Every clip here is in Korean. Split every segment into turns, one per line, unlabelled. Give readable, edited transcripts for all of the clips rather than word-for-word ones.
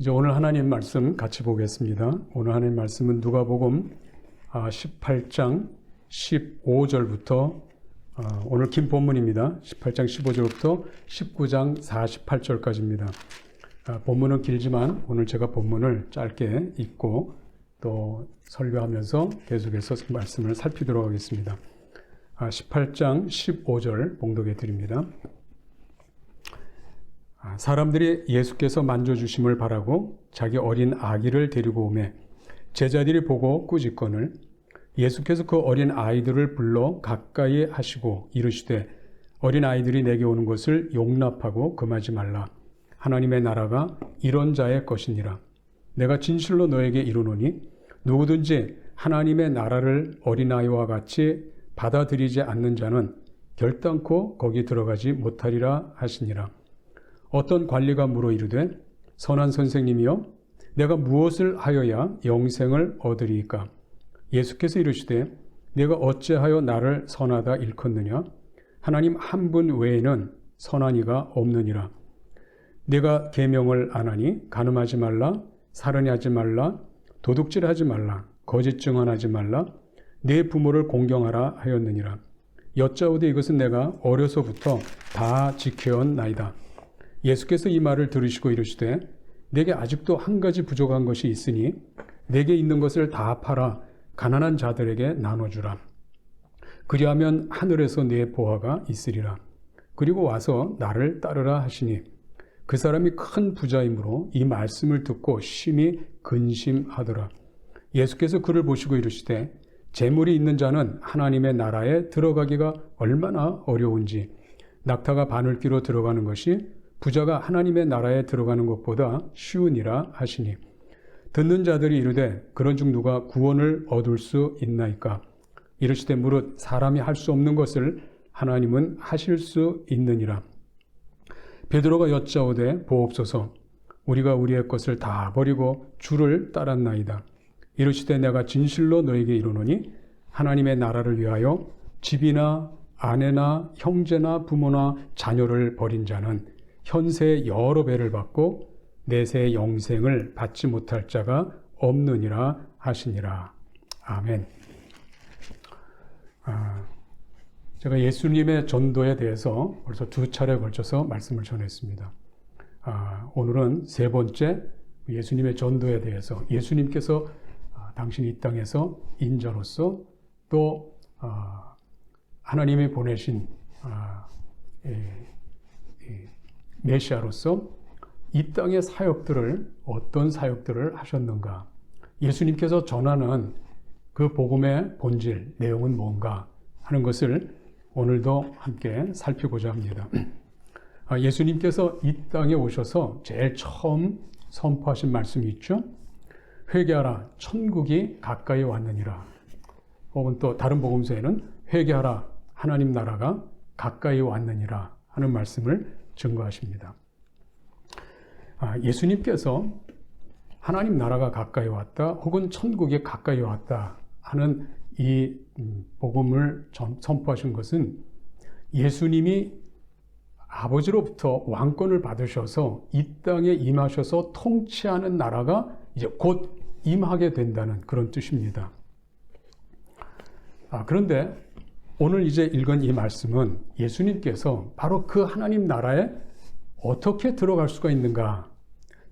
이제 오늘 하나님 말씀 같이 보겠습니다. 오늘 하나님 말씀은 누가복음 18장 15절부터 오늘 긴 본문입니다. 18장 15절부터 19장 48절까지입니다. 본문은 길지만 오늘 제가 본문을 짧게 읽고 또 설교하면서 계속해서 말씀을 살피도록 하겠습니다. 18장 15절 봉독해 드립니다. 사람들이 예수께서 만져주심을 바라고 자기 어린 아기를 데리고 오매 제자들이 보고 꾸짖거늘 예수께서 그 어린 아이들을 불러 가까이 하시고 이르시되 어린 아이들이 내게 오는 것을 용납하고 금하지 말라. 하나님의 나라가 이런 자의 것이니라. 내가 진실로 너에게 이르노니 누구든지 하나님의 나라를 어린아이와 같이 받아들이지 않는 자는 결단코 거기 들어가지 못하리라 하시니라. 어떤 관리가 물어 이르되 선한 선생님이여 내가 무엇을 하여야 영생을 얻으리이까? 예수께서 이르시되 내가 어찌하여 나를 선하다 일컫느냐? 하나님 한 분 외에는 선한 이가 없느니라. 내가 계명을 안 하니 간음하지 말라, 살인하지 말라, 도둑질하지 말라, 거짓 증언하지 말라, 내 부모를 공경하라 하였느니라. 여짜오되 이것은 내가 어려서부터 다 지켜온나이다. 예수께서 이 말을 들으시고 이르시되 내게 아직도 한 가지 부족한 것이 있으니 내게 있는 것을 다 팔아 가난한 자들에게 나눠주라. 그리하면 하늘에서 네 보화가 있으리라. 그리고 와서 나를 따르라 하시니 그 사람이 큰 부자이므로 이 말씀을 듣고 심히 근심하더라. 예수께서 그를 보시고 이르시되 재물이 있는 자는 하나님의 나라에 들어가기가 얼마나 어려운지 낙타가 바늘귀로 들어가는 것이 부자가 하나님의 나라에 들어가는 것보다 쉬우니라 하시니 듣는 자들이 이르되 그런 중 누가 구원을 얻을 수 있나이까? 이르시되 무릇 사람이 할 수 없는 것을 하나님은 하실 수 있느니라. 베드로가 여짜오되 보옵소서 우리가 우리의 것을 다 버리고 주를 따랐나이다. 이르시되 내가 진실로 너에게 이르노니 하나님의 나라를 위하여 집이나 아내나 형제나 부모나 자녀를 버린 자는 현세 여러 배를 받고 내세 영생을 받지 못할 자가 없느니라 하시니라. 아멘. 제가 예수님의 전도에 대해서 벌써 두 차례에 걸쳐서 말씀을 전했습니다. 오늘은 세 번째 예수님의 전도에 대해서 예수님께서 당신이 이 땅에서 인자로서 또 하나님이 보내신 메시아로서 이 땅의 사역들을 어떤 사역들을 하셨는가? 예수님께서 전하는 그 복음의 본질, 내용은 뭔가 하는 것을 오늘도 함께 살피고자 합니다. 예수님께서 이 땅에 오셔서 제일 처음 선포하신 말씀이 있죠. 회개하라, 천국이 가까이 왔느니라. 혹은 또 다른 복음서에는 회개하라, 하나님 나라가 가까이 왔느니라 하는 말씀을 증거하십니다. 예수님께서 하나님 나라가 가까이 왔다 혹은 천국이 가까이 왔다 하는 이 복음을 선포하신 것은 예수님이 아버지로부터 왕권을 받으셔서 이 땅에 임하셔서 통치하는 나라가 이제 곧 임하게 된다는 그런 뜻입니다. 그런데 오늘 이제 읽은 이 말씀은 예수님께서 바로 그 하나님 나라에 어떻게 들어갈 수가 있는가,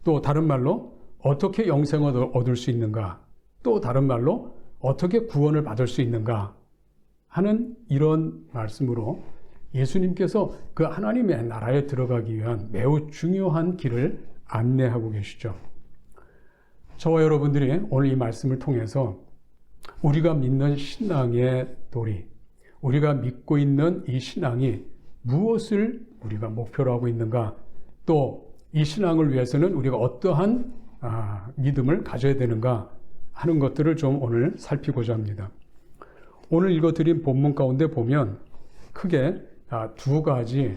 또 다른 말로 어떻게 영생을 얻을 수 있는가, 또 다른 말로 어떻게 구원을 받을 수 있는가 하는 이런 말씀으로 예수님께서 그 하나님의 나라에 들어가기 위한 매우 중요한 길을 안내하고 계시죠. 저와 여러분들이 오늘 이 말씀을 통해서 우리가 믿는 신앙의 도리, 우리가 믿고 있는 이 신앙이 무엇을 우리가 목표로 하고 있는가, 또 이 신앙을 위해서는 우리가 어떠한 믿음을 가져야 되는가 하는 것들을 좀 오늘 살피고자 합니다. 오늘 읽어드린 본문 가운데 보면 크게 두 가지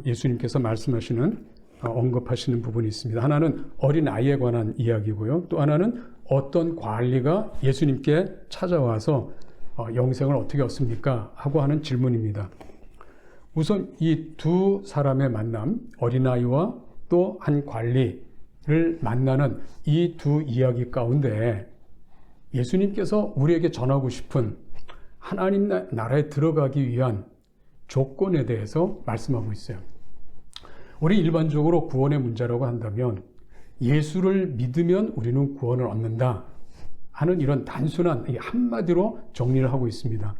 예수님께서 말씀하시는 언급하시는 부분이 있습니다. 하나는 어린아이에 관한 이야기고요. 또 하나는 어떤 관리가 예수님께 찾아와서 영생을 어떻게 얻습니까? 하고 하는 질문입니다. 우선 이 두 사람의 만남, 어린아이와 또 한 관리, 만나는 이 두 이야기 가운데 예수님께서 우리에게 전하고 싶은 하나님 나라에 들어가기 위한 조건에 대해서 말씀하고 있어요. 우리 일반적으로 구원의 문제라고 한다면 예수를 믿으면 우리는 구원을 얻는다 하는 이런 단순한 한마디로 정리를 하고 있습니다.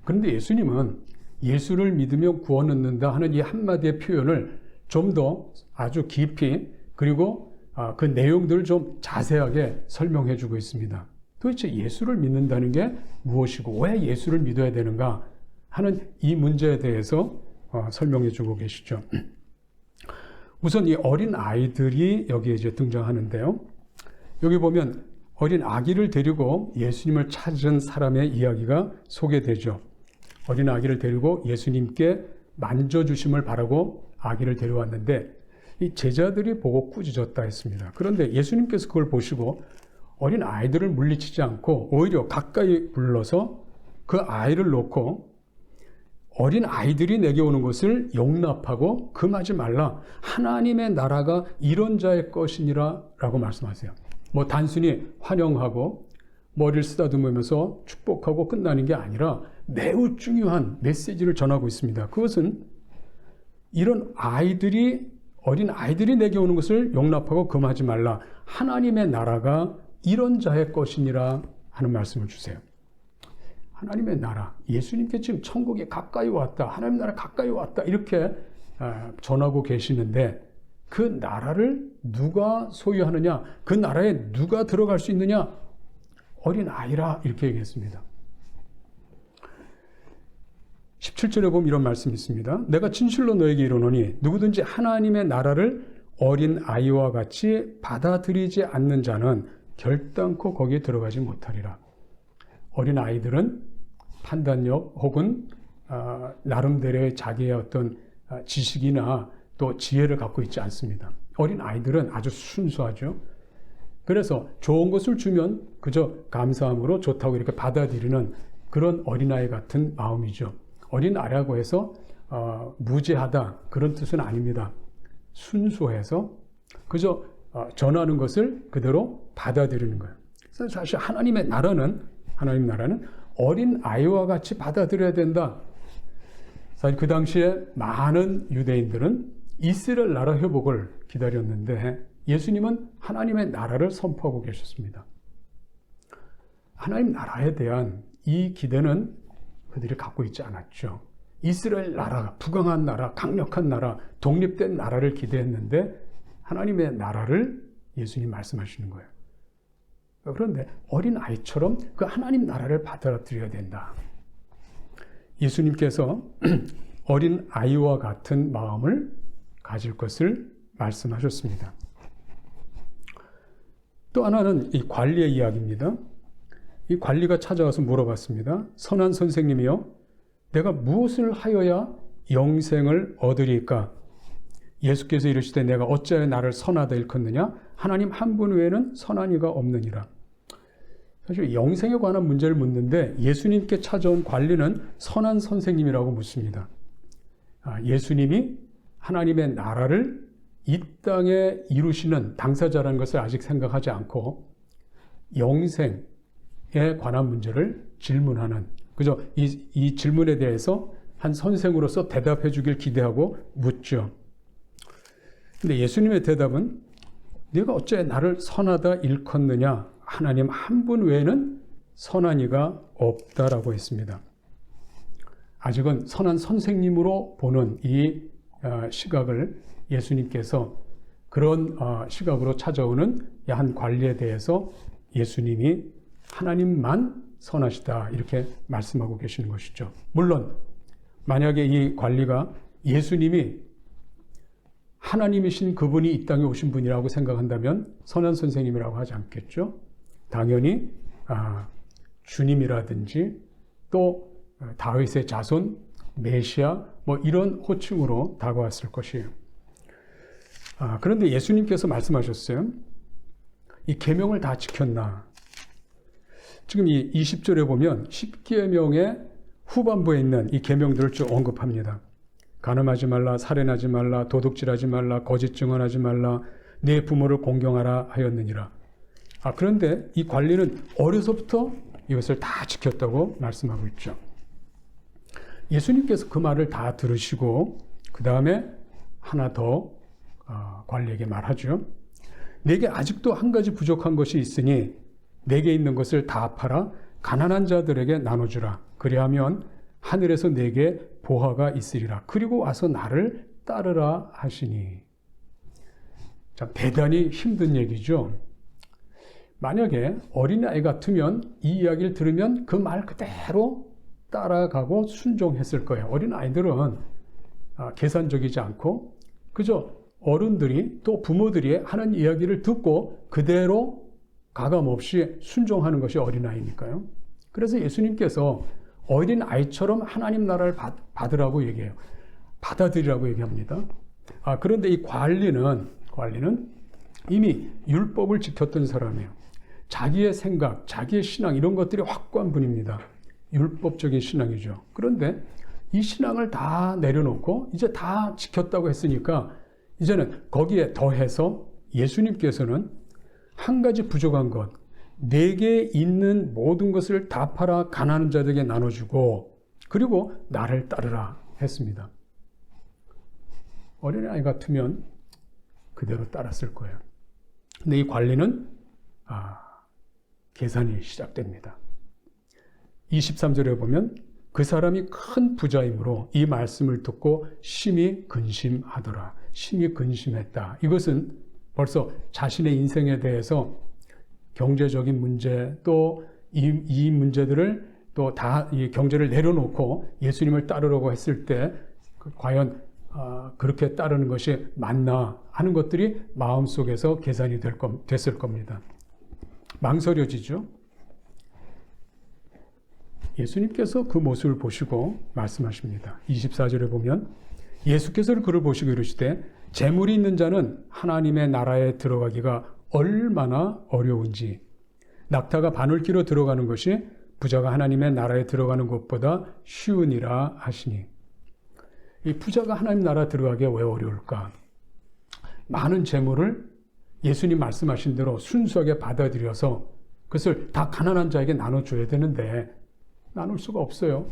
그런데 예수님은 예수를 믿으면 구원 얻는다 하는 이 한마디의 표현을 좀 더 아주 깊이 그리고 그 내용들을 좀 자세하게 설명해 주고 있습니다. 도대체 예수를 믿는다는 게 무엇이고 왜 예수를 믿어야 되는가 하는 이 문제에 대해서 설명해 주고 계시죠. 우선 이 어린 아이들이 여기에 이제 등장하는데요. 여기 보면 어린 아기를 데리고 예수님을 찾은 사람의 이야기가 소개되죠. 어린 아기를 데리고 예수님께 만져주심을 바라고 아기를 데려왔는데 이 제자들이 보고 꾸짖었다 했습니다. 그런데 예수님께서 그걸 보시고 어린 아이들을 물리치지 않고 오히려 가까이 불러서 그 아이를 놓고 어린 아이들이 내게 오는 것을 용납하고 금하지 말라. 하나님의 나라가 이런 자의 것이니라 라고 말씀하세요. 뭐 단순히 환영하고 머리를 쓰다듬으면서 축복하고 끝나는 게 아니라 매우 중요한 메시지를 전하고 있습니다. 그것은 이런 어린 아이들이 내게 오는 것을 용납하고 금하지 말라. 하나님의 나라가 이런 자의 것이니라 하는 말씀을 주세요. 하나님의 나라, 예수님께 지금 천국이 가까이 왔다, 하나님 나라 가까이 왔다 이렇게 전하고 계시는데 그 나라를 누가 소유하느냐, 그 나라에 누가 들어갈 수 있느냐? 어린 아이라 이렇게 얘기했습니다. 17절에 보면 이런 말씀이 있습니다. 내가 진실로 너에게 이르노니 누구든지 하나님의 나라를 어린 아이와 같이 받아들이지 않는 자는 결단코 거기에 들어가지 못하리라. 어린 아이들은 판단력 혹은 나름대로의 자기의 어떤 지식이나 또 지혜를 갖고 있지 않습니다. 어린 아이들은 아주 순수하죠. 그래서 좋은 것을 주면 그저 감사함으로 좋다고 이렇게 받아들이는 그런 어린아이 같은 마음이죠. 어린아이라고 해서 무지하다 그런 뜻은 아닙니다. 순수해서 그저 전하는 것을 그대로 받아들이는 거예요. 그래서 사실 하나님 나라는 어린 아이와 같이 받아들여야 된다. 사실 그 당시에 많은 유대인들은 이스라엘 나라 회복을 기다렸는데 예수님은 하나님의 나라를 선포하고 계셨습니다. 하나님 나라에 대한 이 기대는 그들이 갖고 있지 않았죠. 이스라엘 나라, 부강한 나라, 강력한 나라, 독립된 나라를 기대했는데 하나님의 나라를 예수님 말씀하시는 거예요. 그런데 어린 아이처럼 그 하나님 나라를 받아들여야 된다. 예수님께서 어린 아이와 같은 마음을 가질 것을 말씀하셨습니다. 또 하나는 이 관리의 이야기입니다. 이 관리가 찾아와서 물어봤습니다. 선한 선생님이여, 내가 무엇을 하여야 영생을 얻으리까? 예수께서 이르시되 내가 어찌하여 나를 선하다 일컫느냐? 하나님 한 분 외에는 선한 이가 없느니라. 사실 영생에 관한 문제를 묻는데 예수님께 찾아온 관리는 선한 선생님이라고 묻습니다. 예수님이 하나님의 나라를 이 땅에 이루시는 당사자라는 것을 아직 생각하지 않고 영생에 관한 문제를 질문하는, 그죠? 이 질문에 대해서 한 선생으로서 대답해 주길 기대하고 묻죠. 근데 예수님의 대답은 네가 어째 나를 선하다 일컫느냐? 하나님 한 분 외에는 선한 이가 없다라고 했습니다. 아직은 선한 선생님으로 보는 이 시각을 예수님께서 그런 시각으로 찾아오는 한 관리에 대해서 예수님이 하나님만 선하시다 이렇게 말씀하고 계시는 것이죠. 물론 만약에 이 관리가 예수님이 하나님이신 그분이 이 땅에 오신 분이라고 생각한다면 선한 선생님이라고 하지 않겠죠. 당연히 주님이라든지 또 다윗의 자손, 메시아 뭐 이런 호칭으로 다가왔을 것이에요. 그런데 예수님께서 말씀하셨어요. 이 계명을 다 지켰나? 지금 이 20절에 보면 10계명의 후반부에 있는 이 계명들을 쭉 언급합니다. 간음하지 말라, 살인하지 말라, 도둑질하지 말라, 거짓 증언하지 말라, 내 부모를 공경하라 하였느니라. 그런데 이 관리는 어려서부터 이것을 다 지켰다고 말씀하고 있죠. 예수님께서 그 말을 다 들으시고 그 다음에 하나 더 관리에게 말하죠. 내게 아직도 한 가지 부족한 것이 있으니 내게 있는 것을 다 팔아 가난한 자들에게 나눠주라. 그리하면 하늘에서 내게 보화가 있으리라. 그리고 와서 나를 따르라 하시니. 참 대단히 힘든 얘기죠. 만약에 어린아이 같으면 이 이야기를 들으면 그 말 그대로 따라가고 순종했을 거예요. 어린아이들은 계산적이지 않고 그저 어른들이 또 부모들이 하는 이야기를 듣고 그대로 가감없이 순종하는 것이 어린아이니까요. 그래서 예수님께서 어린아이처럼 하나님 나라를 받으라고 얘기해요. 받아들이라고 얘기합니다. 그런데 이 관리는 이미 율법을 지켰던 사람이에요. 자기의 생각, 자기의 신앙 이런 것들이 확고한 분입니다. 율법적인 신앙이죠. 그런데 이 신앙을 다 내려놓고 이제 다 지켰다고 했으니까 이제는 거기에 더해서 예수님께서는 한 가지 부족한 것, 내게 있는 모든 것을 다 팔아 가난한 자들에게 나눠주고 그리고 나를 따르라 했습니다. 어린아이 같으면 그대로 따랐을 거예요. 근데 이 관리는 계산이 시작됩니다. 23절에 보면 그 사람이 큰 부자이므로 이 말씀을 듣고 심히 근심하더라. 심히 근심했다. 이것은 벌써 자신의 인생에 대해서 경제적인 문제 또 이 문제들을 또 다 이 경제를 내려놓고 예수님을 따르려고 했을 때 과연 그렇게 따르는 것이 맞나 하는 것들이 마음속에서 계산이 됐을 겁니다. 망설여지죠. 예수님께서 그 모습을 보시고 말씀하십니다. 24절에 보면 예수께서 그를 보시고 이르시되 재물이 있는 자는 하나님의 나라에 들어가기가 얼마나 어려운지 낙타가 바늘 끼로 들어가는 것이 부자가 하나님의 나라에 들어가는 것보다 쉬우니라 하시니. 이 부자가 하나님 나라 들어가기가 왜 어려울까? 많은 재물을 예수님 말씀하신 대로 순수하게 받아들여서 그것을 다 가난한 자에게 나눠줘야 되는데 나눌 수가 없어요.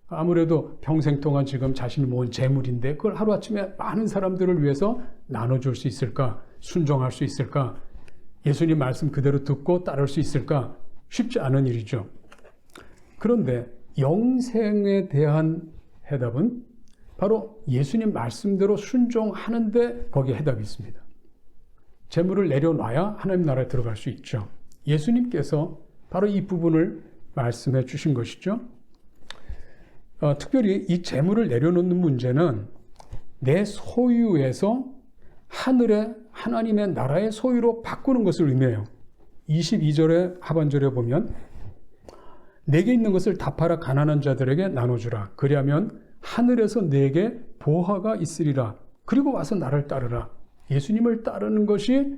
아무래도 평생 동안 지금 자신이 모은 재물인데 그걸 하루아침에 많은 사람들을 위해서 나눠줄 수 있을까? 순종할 수 있을까? 예수님 말씀 그대로 듣고 따를 수 있을까? 쉽지 않은 일이죠. 그런데 영생에 대한 해답은 바로 예수님 말씀대로 순종하는데 거기에 해답이 있습니다. 재물을 내려놔야 하나님 나라에 들어갈 수 있죠. 예수님께서 바로 이 부분을 말씀해 주신 것이죠. 특별히 이 재물을 내려놓는 문제는 내 소유에서 하늘의 하나님의 나라의 소유로 바꾸는 것을 의미해요. 22절의 하반절에 보면 내게 있는 것을 다 팔아 가난한 자들에게 나눠주라. 그리하면 하늘에서 내게 보화가 있으리라. 그리고 와서 나를 따르라. 예수님을 따르는 것이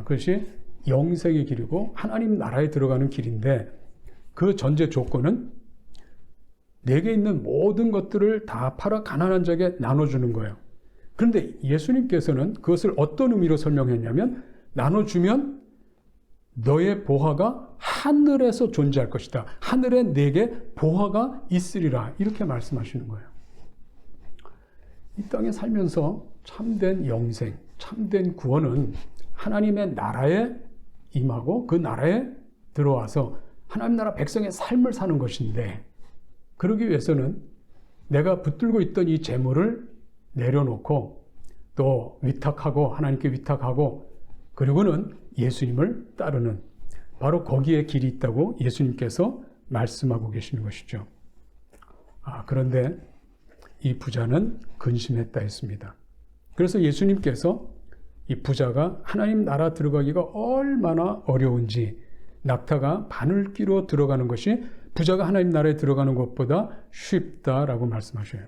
그것이 영생의 길이고 하나님 나라에 들어가는 길인데 그 전제 조건은 내게 있는 모든 것들을 다 팔아 가난한 자에게 나눠주는 거예요. 그런데 예수님께서는 그것을 어떤 의미로 설명했냐면 나눠주면 너의 보화가 하늘에서 존재할 것이다. 하늘에 내게 보화가 있으리라. 이렇게 말씀하시는 거예요. 이 땅에 살면서 참된 영생, 참된 구원은 하나님의 나라에 임하고 그 나라에 들어와서 하나님 나라 백성의 삶을 사는 것인데 그러기 위해서는 내가 붙들고 있던 이 재물을 내려놓고 또 위탁하고 하나님께 위탁하고 그리고는 예수님을 따르는 바로 거기에 길이 있다고 예수님께서 말씀하고 계시는 것이죠. 그런데 이 부자는 근심했다 했습니다. 그래서 예수님께서 이 부자가 하나님 나라 들어가기가 얼마나 어려운지 낙타가 바늘귀로 들어가는 것이 부자가 하나님 나라에 들어가는 것보다 쉽다라고 말씀하셔요.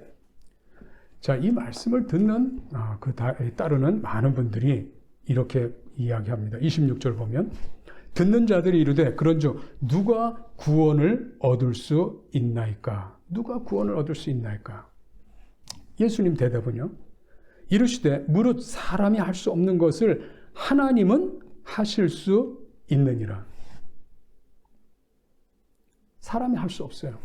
자, 이 말씀을 듣는 따르는 많은 분들이 이렇게 이야기합니다. 26절 보면 듣는 자들이 이르되 그런즉 누가 구원을 얻을 수 있나이까? 누가 구원을 얻을 수 있나이까? 예수님 대답은요. 이르시되 무릇 사람이 할 수 없는 것을 하나님은 하실 수 있느니라. 사람이 할 수 없어요.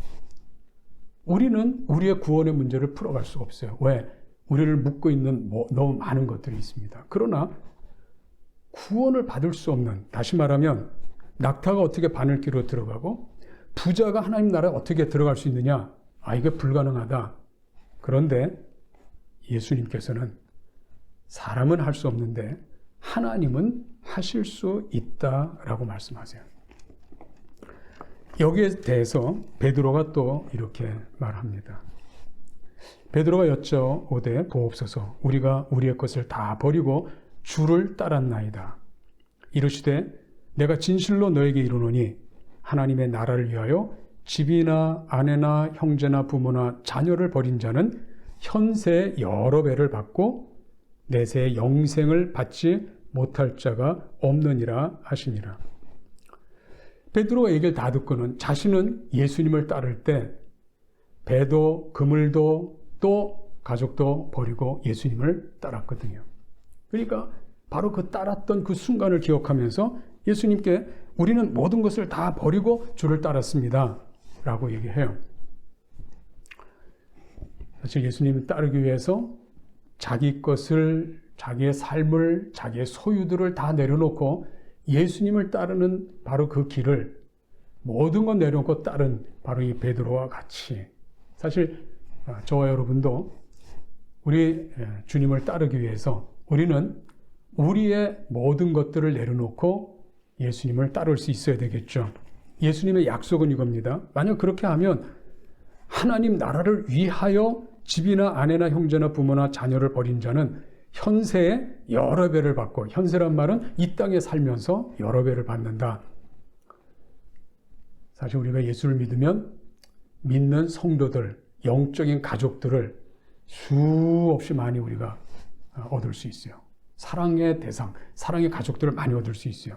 우리는 우리의 구원의 문제를 풀어갈 수가 없어요. 왜? 우리를 묶고 있는 너무 많은 것들이 있습니다. 그러나 구원을 받을 수 없는, 다시 말하면 낙타가 어떻게 바늘기로 들어가고 부자가 하나님 나라에 어떻게 들어갈 수 있느냐? 이게 불가능하다. 그런데 예수님께서는 사람은 할 수 없는데 하나님은 하실 수 있다라고 말씀하세요. 여기에 대해서 베드로가 또 이렇게 말합니다. 베드로가 여쭤오되 보옵소서 우리가 우리의 것을 다 버리고 주를 따랐나이다. 이르시되 내가 진실로 너에게 이르노니 하나님의 나라를 위하여 집이나 아내나 형제나 부모나 자녀를 버린 자는 현세 여러 배를 받고 내세 영생을 받지 못할 자가 없느니라 하시니라. 베드로가 얘기를 다 듣고는 자신은 예수님을 따를 때 배도 그물도 또 가족도 버리고 예수님을 따랐거든요. 그러니까 바로 그 따랐던 그 순간을 기억하면서 예수님께 우리는 모든 것을 다 버리고 주를 따랐습니다 라고 얘기해요. 사실 예수님을 따르기 위해서 자기 것을, 자기의 삶을, 자기의 소유들을 다 내려놓고 예수님을 따르는 바로 그 길을 모든 건 내려놓고 따른 바로 이 베드로와 같이, 사실 저와 여러분도 우리 주님을 따르기 위해서 우리는 우리의 모든 것들을 내려놓고 예수님을 따를 수 있어야 되겠죠. 예수님의 약속은 이겁니다. 만약 그렇게 하면 하나님 나라를 위하여 집이나 아내나 형제나 부모나 자녀를 버린 자는 현세에 여러 배를 받고, 현세란 말은 이 땅에 살면서 여러 배를 받는다. 사실 우리가 예수를 믿으면 믿는 성도들, 영적인 가족들을 수없이 많이 우리가 얻을 수 있어요. 사랑의 대상, 사랑의 가족들을 많이 얻을 수 있어요.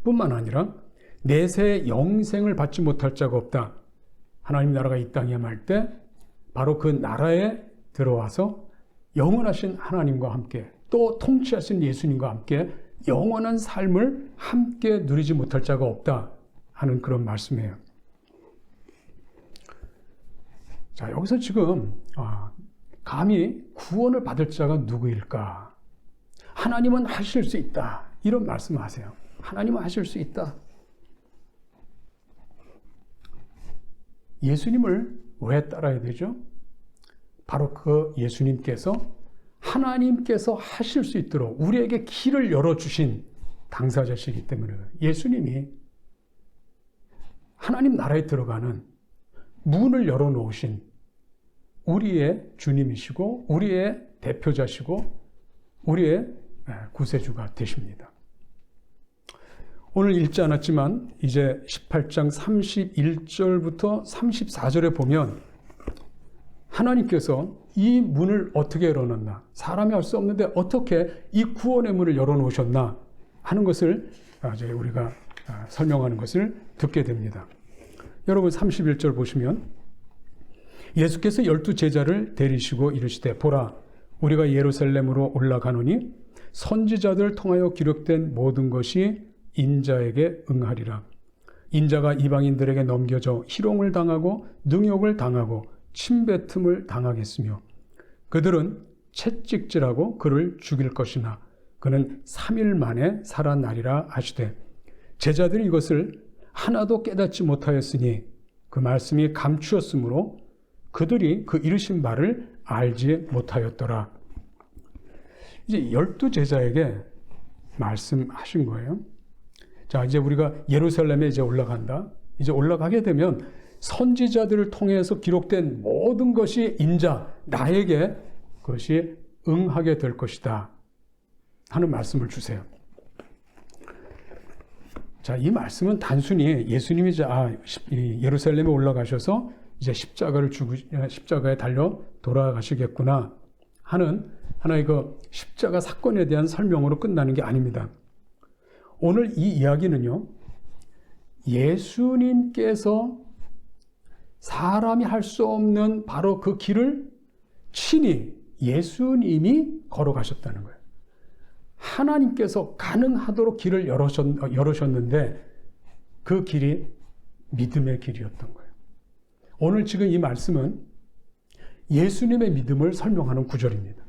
뿐만 아니라 내세 영생을 받지 못할 자가 없다. 하나님 나라가 이 땅에 임할 때 바로 그 나라에 들어와서 영원하신 하나님과 함께 또 통치하신 예수님과 함께 영원한 삶을 함께 누리지 못할 자가 없다 하는 그런 말씀이에요. 자, 여기서 지금 감히 구원을 받을 자가 누구일까? 하나님은 하실 수 있다. 이런 말씀을 하세요. 하나님은 하실 수 있다. 예수님을 왜 따라야 되죠? 바로 그 예수님께서 하나님께서 하실 수 있도록 우리에게 길을 열어주신 당사자시기 때문에 예수님이 하나님 나라에 들어가는 문을 열어놓으신 우리의 주님이시고 우리의 대표자시고 우리의 구세주가 되십니다. 오늘 읽지 않았지만 이제 18장 31절부터 34절에 보면 하나님께서 이 문을 어떻게 열어놨나, 사람이 할 수 없는데 어떻게 이 구원의 문을 열어놓으셨나 하는 것을 이제 우리가 설명하는 것을 듣게 됩니다. 여러분 31절 보시면 예수께서 12 제자를 데리시고 이르시되 보라 우리가 예루살렘으로 올라가노니 선지자들 통하여 기록된 모든 것이 인자에게 응하리라. 인자가 이방인들에게 넘겨져 희롱을 당하고 능욕을 당하고 침뱉음을 당하겠으며 그들은 채찍질하고 그를 죽일 것이나 그는 3일 만에 살아나리라 하시되 제자들이 이것을 하나도 깨닫지 못하였으니 그 말씀이 감추었으므로 그들이 그 이르신 바를 알지 못하였더라. 이제 12 제자에게 말씀하신 거예요. 자, 이제 우리가 예루살렘에 이제 올라간다. 이제 올라가게 되면 선지자들을 통해서 기록된 모든 것이 인자, 나에게 그것이 응하게 될 것이다 하는 말씀을 주세요. 자, 이 말씀은 단순히 예수님이 이제 예루살렘에 올라가셔서 이제 십자가에 달려 돌아가시겠구나 하는 하나의 그 십자가 사건에 대한 설명으로 끝나는 게 아닙니다. 오늘 이 이야기는요, 예수님께서 사람이 할 수 없는 바로 그 길을 친히 예수님이 걸어가셨다는 거예요. 하나님께서 가능하도록 길을 열으셨는데 그 길이 믿음의 길이었던 거예요. 오늘 지금 이 말씀은 예수님의 믿음을 설명하는 구절입니다.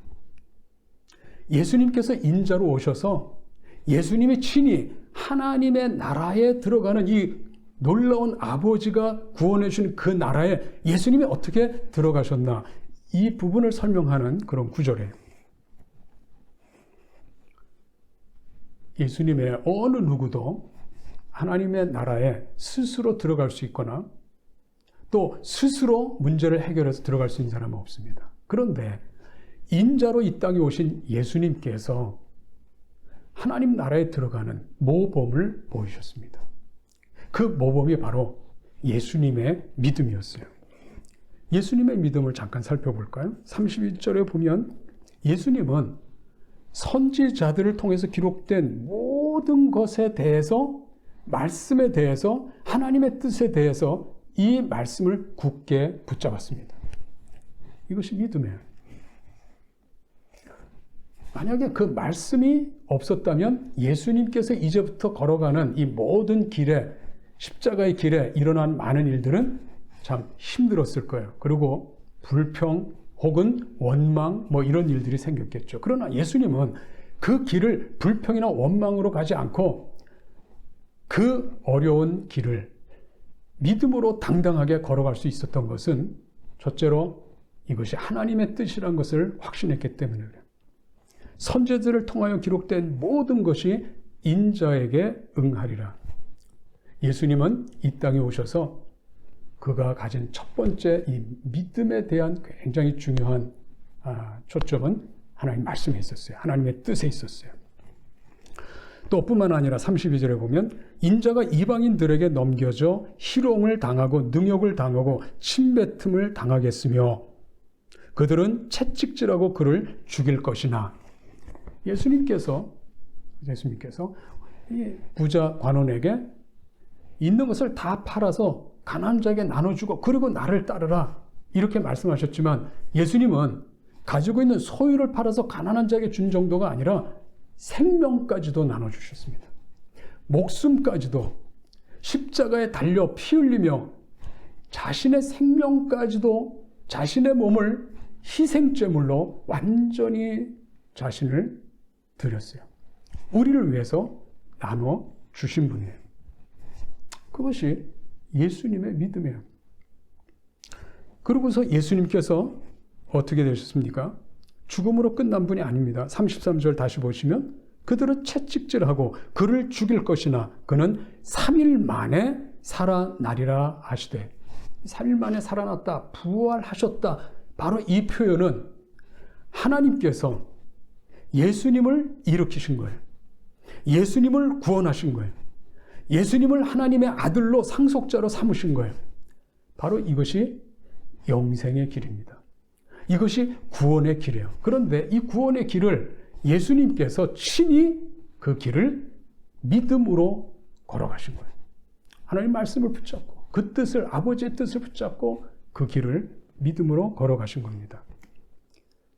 예수님께서 인자로 오셔서 예수님이 친히 하나님의 나라에 들어가는 이 놀라운 아버지가 구원해 주신 그 나라에 예수님이 어떻게 들어가셨나, 이 부분을 설명하는 그런 구절이에요. 예수님의 어느 누구도 하나님의 나라에 스스로 들어갈 수 있거나 또 스스로 문제를 해결해서 들어갈 수 있는 사람은 없습니다. 그런데 인자로 이 땅에 오신 예수님께서 하나님 나라에 들어가는 모범을 보이셨습니다. 그 모범이 바로 예수님의 믿음이었어요. 예수님의 믿음을 잠깐 살펴볼까요? 31절에 보면 예수님은 선지자들을 통해서 기록된 모든 것에 대해서, 말씀에 대해서, 하나님의 뜻에 대해서 이 말씀을 굳게 붙잡았습니다. 이것이 믿음이에요. 만약에 그 말씀이 없었다면 예수님께서 이제부터 걸어가는 이 모든 길에, 십자가의 길에 일어난 많은 일들은 참 힘들었을 거예요. 그리고 불평 혹은 원망 이런 일들이 생겼겠죠. 그러나 예수님은 그 길을 불평이나 원망으로 가지 않고 그 어려운 길을 믿음으로 당당하게 걸어갈 수 있었던 것은 첫째로 이것이 하나님의 뜻이란 것을 확신했기 때문에 그래요. 선지자들을 통하여 기록된 모든 것이 인자에게 응하리라. 예수님은 이 땅에 오셔서 그가 가진 첫 번째 이 믿음에 대한 굉장히 중요한 초점은 하나님 말씀에 있었어요. 하나님의 뜻에 있었어요. 또 뿐만 아니라 32절에 보면 인자가 이방인들에게 넘겨져 희롱을 당하고 능욕을 당하고 침뱉음을 당하겠으며 그들은 채찍질하고 그를 죽일 것이나. 예수님께서 이 부자 관원에게 있는 것을 다 팔아서 가난한 자에게 나눠주고 그리고 나를 따르라 이렇게 말씀하셨지만 예수님은 가지고 있는 소유를 팔아서 가난한 자에게 준 정도가 아니라 생명까지도 나눠주셨습니다. 목숨까지도 십자가에 달려 피 흘리며 자신의 생명까지도 자신의 몸을 희생제물로 완전히 자신을 드렸어요. 우리를 위해서 나눠 주신 분이에요. 그것이 예수님의 믿음이에요. 그러고서 예수님께서 어떻게 되셨습니까? 죽음으로 끝난 분이 아닙니다. 33절 다시 보시면 그들은 채찍질하고 그를 죽일 것이나 그는 3일 만에 살아나리라 하시되, 3일 만에 살아났다, 부활하셨다. 바로 이 표현은 하나님께서 예수님을 일으키신 거예요. 예수님을 구원하신 거예요. 예수님을 하나님의 아들로 상속자로 삼으신 거예요. 바로 이것이 영생의 길입니다. 이것이 구원의 길이에요. 그런데 이 구원의 길을 예수님께서 친히 그 길을 믿음으로 걸어가신 거예요. 하나님 말씀을 붙잡고 그 뜻을, 아버지의 뜻을 붙잡고 그 길을 믿음으로 걸어가신 겁니다.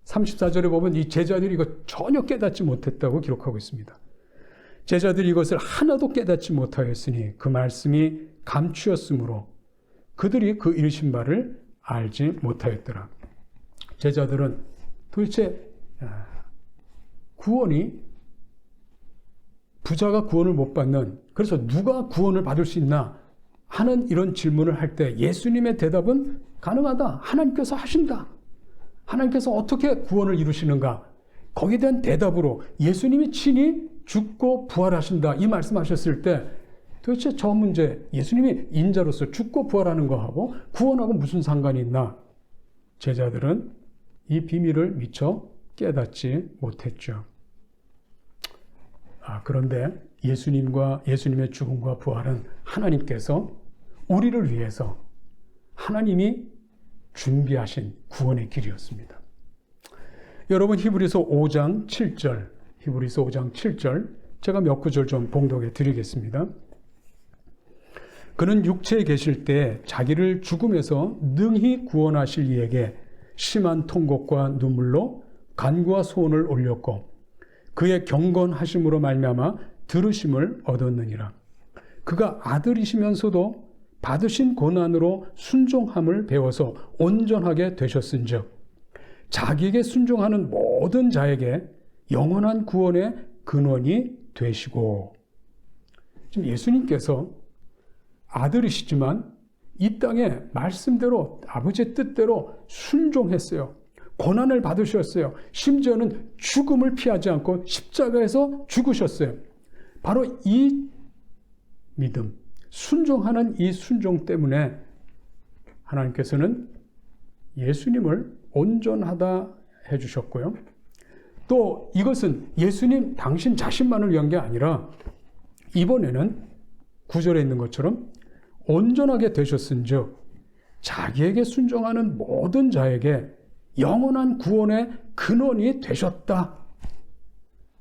34절에 보면 이 제자들이 이거 전혀 깨닫지 못했다고 기록하고 있습니다. 제자들이 이것을 하나도 깨닫지 못하였으니 그 말씀이 감추었으므로 그들이 그 이르신 바를 알지 못하였더라. 제자들은 도대체 구원이, 부자가 구원을 못 받는, 그래서 누가 구원을 받을 수 있나 하는 이런 질문을 할 때 예수님의 대답은 가능하다. 하나님께서 하신다. 하나님께서 어떻게 구원을 이루시는가? 거기에 대한 대답으로 예수님이 친히 죽고 부활하신다 이 말씀하셨을 때 도대체 저 문제, 예수님이 인자로서 죽고 부활하는 거하고 구원하고 무슨 상관이 있나? 제자들은 이 비밀을 미처 깨닫지 못했죠. 그런데 예수님의 죽음과 부활은 하나님께서 우리를 위해서 하나님이 준비하신 구원의 길이었습니다. 여러분, 히브리서 5장 7절 제가 몇 구절 좀 봉독해 드리겠습니다. 그는 육체에 계실 때 자기를 죽음에서 능히 구원하실 이에게 심한 통곡과 눈물로 간구와 소원을 올렸고 그의 경건하심으로 말미암아 들으심을 얻었느니라. 그가 아들이시면서도 받으신 고난으로 순종함을 배워서 온전하게 되셨은즉 자기에게 순종하는 모든 자에게 영원한 구원의 근원이 되시고. 지금 예수님께서 아들이시지만 이 땅에 말씀대로 아버지의 뜻대로 순종했어요. 고난을 받으셨어요. 심지어는 죽음을 피하지 않고 십자가에서 죽으셨어요. 바로 이 믿음, 순종하는 이 순종 때문에 하나님께서는 예수님을 온전하다 해주셨고요. 또 이것은 예수님 당신 자신만을 위한 게 아니라 이번에는 9절에 있는 것처럼 온전하게 되셨은즉 자기에게 순종하는 모든 자에게 영원한 구원의 근원이 되셨다.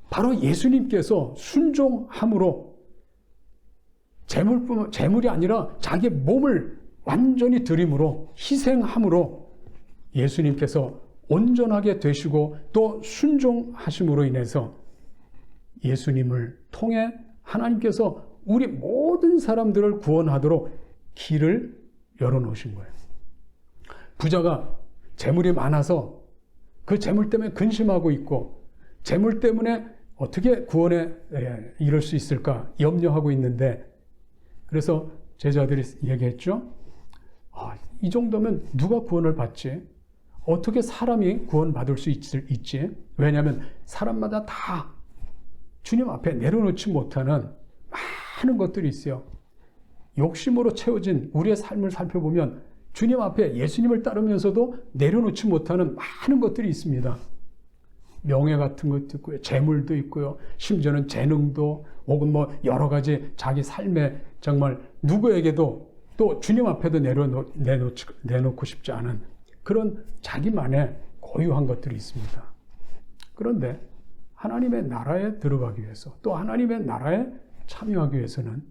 바로 예수님께서 순종함으로 재물이 아니라 자기 몸을 완전히 드림으로 희생함으로 예수님께서 온전하게 되시고 또 순종하심으로 인해서 예수님을 통해 하나님께서 우리 모든 사람들을 구원하도록 길을 열어놓으신 거예요. 부자가 재물이 많아서 그 재물 때문에 근심하고 있고 재물 때문에 어떻게 구원에 이를 수 있을까 염려하고 있는데 그래서 제자들이 얘기했죠. 이 정도면 누가 구원을 받지? 어떻게 사람이 구원받을 수 있지? 왜냐하면 사람마다 다 주님 앞에 내려놓지 못하는 많은 것들이 있어요. 욕심으로 채워진 우리의 삶을 살펴보면 주님 앞에 예수님을 따르면서도 내려놓지 못하는 많은 것들이 있습니다. 명예 같은 것도 있고요. 재물도 있고요. 심지어는 재능도 혹은 여러 가지 자기 삶에 정말 누구에게도 또 주님 앞에도 내놓고 싶지 않은 그런 자기만의 고유한 것들이 있습니다. 그런데 하나님의 나라에 들어가기 위해서 또 하나님의 나라에 참여하기 위해서는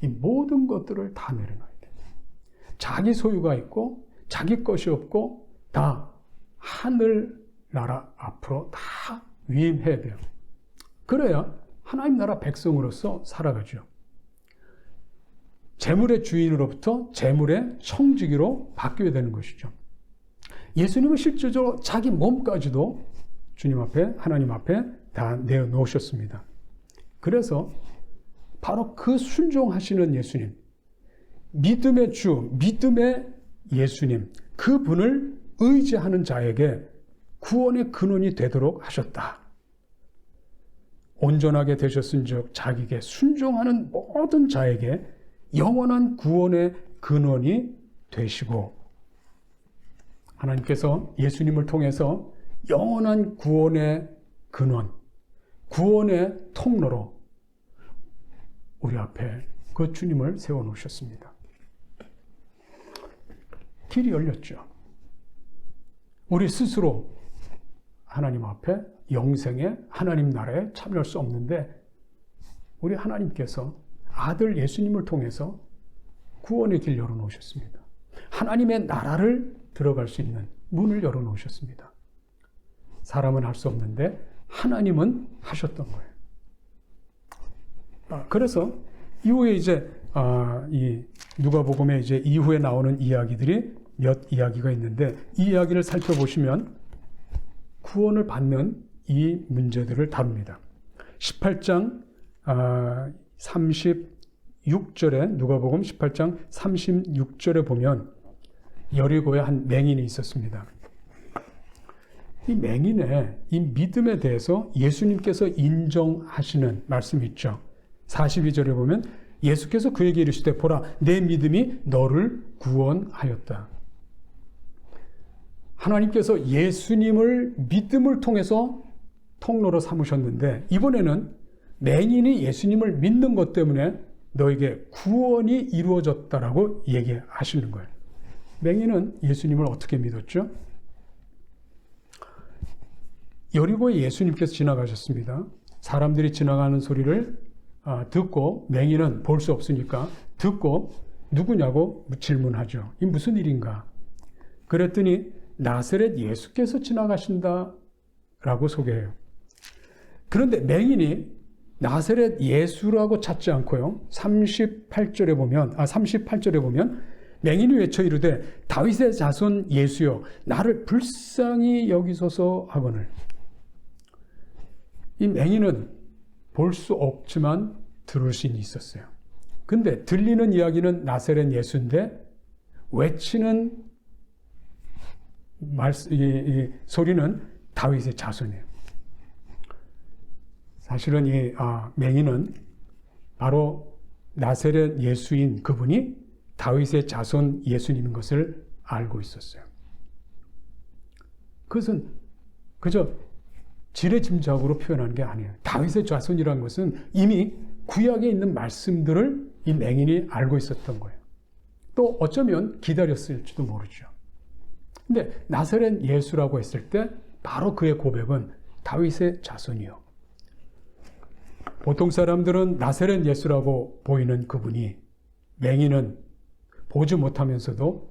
이 모든 것들을 다 내려놔야 돼요. 자기 소유가 있고 자기 것이 없고 다 하늘 나라 앞으로 다 위임해야 돼요. 그래야 하나님 나라 백성으로서 살아가죠. 재물의 주인으로부터 재물의 청지기로 바뀌어야 되는 것이죠. 예수님은 실질적으로 자기 몸까지도 주님 앞에 하나님 앞에 다 내어놓으셨습니다. 그래서 바로 그 순종하시는 예수님, 믿음의 주, 믿음의 예수님, 그분을 의지하는 자에게 구원의 근원이 되도록 하셨다. 온전하게 되셨은즉 자기에게 순종하는 모든 자에게 영원한 구원의 근원이 되시고 하나님께서 예수님을 통해서 영원한 구원의 근원, 구원의 통로로 우리 앞에 그 주님을 세워놓으셨습니다. 길이 열렸죠. 우리 스스로 하나님 앞에 영생의 하나님 나라에 참여할 수 없는데 우리 하나님께서 아들 예수님을 통해서 구원의 길 열어놓으셨습니다. 하나님의 나라를 들어갈 수 있는 문을 열어놓으셨습니다. 사람은 할 수 없는데 하나님은 하셨던 거예요. 그래서 이후에 이제 이 누가복음에 이제 이후에 나오는 이야기들이 몇 이야기가 있는데 이 이야기를 살펴보시면 구원을 받는 이 문제들을 다룹니다. 18장 36절에 누가복음 18장 36절에 보면 여리고에 한 맹인이 있었습니다. 이 맹인의 이 믿음에 대해서 예수님께서 인정하시는 말씀이 있죠. 42절에 보면 예수께서 그에게 이르시되 보라 내 믿음이 너를 구원하였다. 하나님께서 예수님을 믿음을 통해서 통로로 삼으셨는데 이번에는 맹인이 예수님을 믿는 것 때문에 너에게 구원이 이루어졌다라고 얘기하시는 거예요. 맹인은 예수님을 어떻게 믿었죠? 여리고에 예수님께서 지나가셨습니다. 사람들이 지나가는 소리를 듣고 맹인은 볼 수 없으니까 듣고 누구냐고 질문하죠. 이 무슨 일인가? 그랬더니 나사렛 예수께서 지나가신다라고 소개해요. 그런데 맹인이 나사렛 예수라고 찾지 않고요. 38절에 보면 맹인이 외쳐 이르되 다윗의 자손 예수여 나를 불쌍히 여기소서 하거늘. 이 맹인은 볼 수 없지만 들을 수는 있었어요. 근데 들리는 이야기는 나사렛 예수인데 외치는 이 소리는 다윗의 자손이에요. 사실은 이 맹인은 바로 나사렛 예수인 그분이 다윗의 자손 예수님인 것을 알고 있었어요. 그것은 그저 지레짐작으로 표현한 게 아니에요. 다윗의 자손이라는 것은 이미 구약에 있는 말씀들을 이 맹인이 알고 있었던 거예요. 또 어쩌면 기다렸을지도 모르죠. 근데 나사렛 예수라고 했을 때 바로 그의 고백은 다윗의 자손이요. 보통 사람들은 나사렛 예수라고 보이는 그분이 맹인은 보지 못하면서도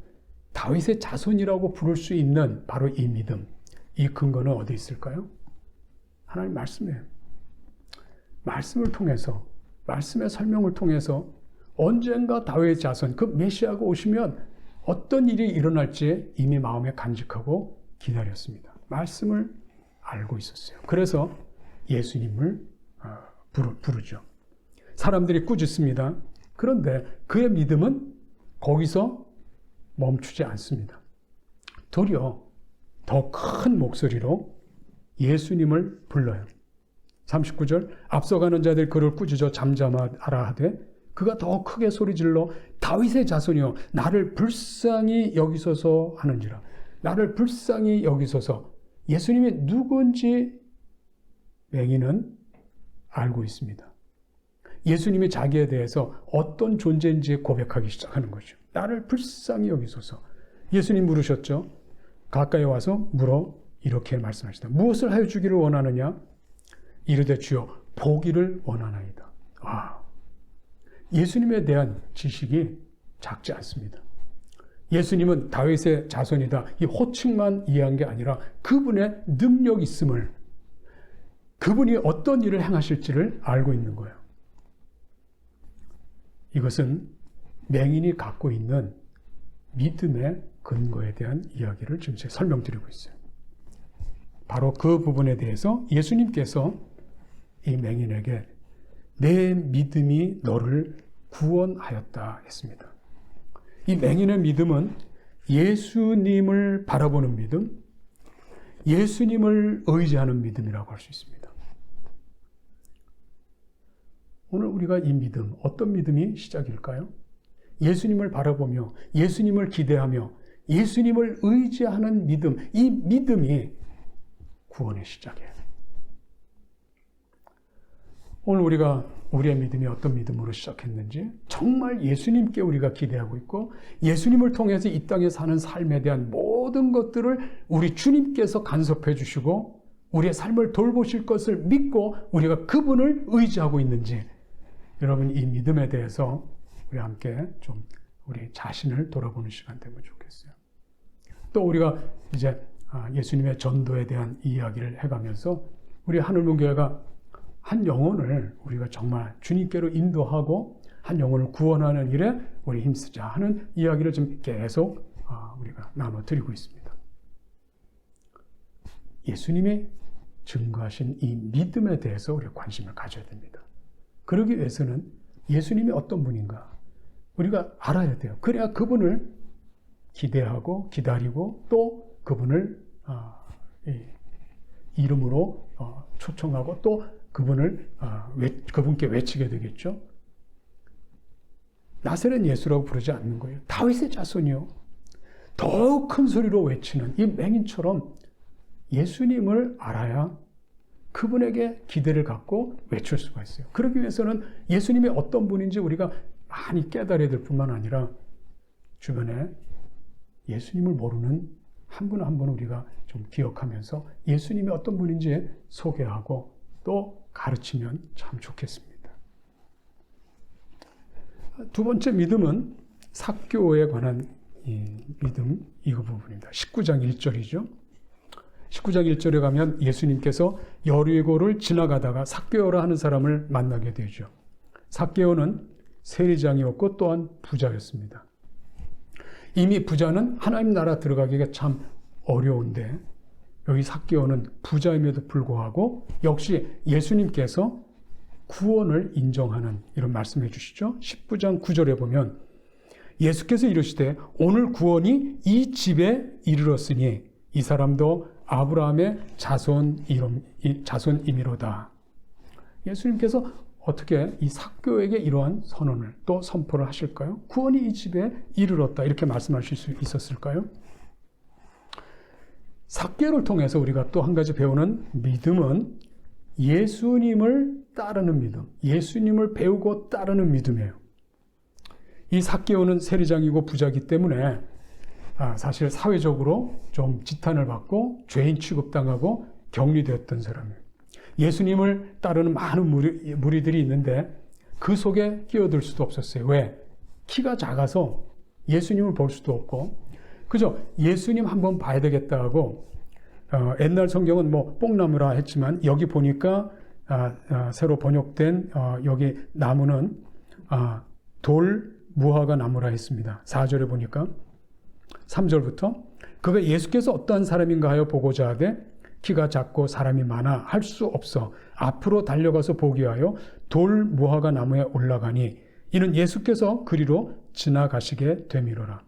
다윗의 자손이라고 부를 수 있는 바로 이 믿음, 이 근거는 어디 있을까요? 하나님 말씀이에요. 말씀을 통해서, 말씀의 설명을 통해서 언젠가 다윗의 자손, 그 메시아가 오시면 어떤 일이 일어날지 이미 마음에 간직하고 기다렸습니다. 말씀을 알고 있었어요. 그래서 예수님을 부르죠. 사람들이 꾸짖습니다. 그런데 그의 믿음은 거기서 멈추지 않습니다. 도리어 더 큰 목소리로 예수님을 불러요. 39절 앞서가는 자들 그를 꾸짖어 잠잠하라 하되 그가 더 크게 소리질러 다윗의 자손이여 나를 불쌍히 여기소서 하는지라. 나를 불쌍히 여기소서. 예수님이 누군지 맹인은 알고 있습니다. 예수님이 자기에 대해서 어떤 존재인지 고백하기 시작하는 거죠. 나를 불쌍히 여기소서. 예수님 물으셨죠. 가까이 와서 물어 이렇게 말씀하시다. 무엇을 하여 주기를 원하느냐? 이르되 주여 보기를 원하나이다. 예수님에 대한 지식이 작지 않습니다. 예수님은 다윗의 자손이다. 이 호칭만 이해한 게 아니라 그분의 능력 있음을, 그분이 어떤 일을 행하실지를 알고 있는 거예요. 이것은 맹인이 갖고 있는 믿음의 근거에 대한 이야기를 지금 제가 설명드리고 있어요. 바로 그 부분에 대해서 예수님께서 이 맹인에게 내 믿음이 너를 구원하였다 했습니다. 이 맹인의 믿음은 예수님을 바라보는 믿음, 예수님을 의지하는 믿음이라고 할 수 있습니다. 오늘 우리가 이 믿음, 어떤 믿음이 시작일까요? 예수님을 바라보며 예수님을 기대하며 예수님을 의지하는 믿음, 이 믿음이 구원의 시작이에요. 오늘 우리가 우리의 믿음이 어떤 믿음으로 시작했는지 정말 예수님께 우리가 기대하고 있고 예수님을 통해서 이 땅에 사는 삶에 대한 모든 것들을 우리 주님께서 간섭해 주시고 우리의 삶을 돌보실 것을 믿고 우리가 그분을 의지하고 있는지 여러분 이 믿음에 대해서 우리 함께 좀 우리 자신을 돌아보는 시간 되면 좋겠어요. 또 우리가 이제 예수님의 전도에 대한 이야기를 해가면서 우리 하늘문교회가 한 영혼을 우리가 정말 주님께로 인도하고 한 영혼을 구원하는 일에 우리 힘쓰자 하는 이야기를 좀 계속 우리가 나눠드리고 있습니다. 예수님이 증거하신 이 믿음에 대해서 우리가 관심을 가져야 됩니다. 그러기 위해서는 예수님이 어떤 분인가 우리가 알아야 돼요. 그래야 그분을 기대하고 기다리고 또 그분을 이름으로 초청하고 또 그분께 외치게 되겠죠. 나사렛 예수라고 부르지 않는 거예요. 다윗의 자손이요. 더욱 큰 소리로 외치는 이 맹인처럼 예수님을 알아야 그분에게 기대를 갖고 외칠 수가 있어요. 그러기 위해서는 예수님이 어떤 분인지 우리가 많이 깨달아야 될 뿐만 아니라 주변에 예수님을 모르는 한 분 한 분 우리가 좀 기억하면서 예수님이 어떤 분인지 소개하고 또 가르치면 참 좋겠습니다. 두 번째 믿음은 삭개오에 관한 이 믿음 이거 부분입니다. 19장 1절이죠. 19장 1절에 가면 예수님께서 여리고를 지나가다가 삭개오라 하는 사람을 만나게 되죠. 삭개오는 세리장이었고 또한 부자였습니다. 이미 부자는 하나님 나라 들어가기가 참 어려운데 여기 삭개오는 부자임에도 불구하고 역시 예수님께서 구원을 인정하는 이런 말씀해 주시죠. 19장 9절에 보면 예수께서 이르시되 오늘 구원이 이 집에 이르렀으니 이 사람도 아브라함의 자손이미로다. 예수님께서 어떻게 이 삭개오에게 이러한 선언을 또 선포를 하실까요? 구원이 이 집에 이르렀다 이렇게 말씀하실 수 있었을까요? 삭개오를 통해서 우리가 또 한 가지 배우는 믿음은 예수님을 따르는 믿음, 예수님을 배우고 따르는 믿음이에요. 이 삭개오는 세리장이고 부자이기 때문에 사실 사회적으로 좀 지탄을 받고 죄인 취급당하고 격리되었던 사람이에요. 예수님을 따르는 많은 무리들이 있는데 그 속에 끼어들 수도 없었어요. 왜? 키가 작아서 예수님을 볼 수도 없고 그죠? 예수님 한번 봐야 되겠다 하고 옛날 성경은 뭐 뽕나무라 했지만 여기 보니까 새로 번역된 여기 나무는 돌 무화과 나무라 했습니다. 4절에 보니까 3절부터 그가 예수께서 어떠한 사람인가 하여 보고자 하되 키가 작고 사람이 많아 할 수 없어 앞으로 달려가서 보기 위하여 돌 무화과 나무에 올라가니 이는 예수께서 그리로 지나가시게 되미로라.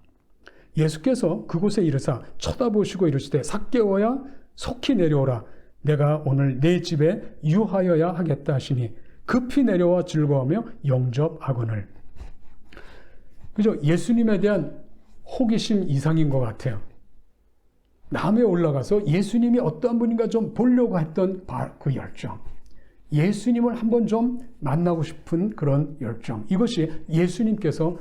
예수께서 그곳에 이르사 쳐다보시고 이르시되 삭개오야 속히 내려오라. 내가 오늘 내 집에 유하여야 하겠다 하시니 급히 내려와 즐거워하며 영접하거늘. 그죠? 예수님에 대한 호기심 이상인 것 같아요. 남에 올라가서 예수님이 어떠한 분인가 좀 보려고 했던 그 열정. 예수님을 한번 좀 만나고 싶은 그런 열정. 이것이 예수님께서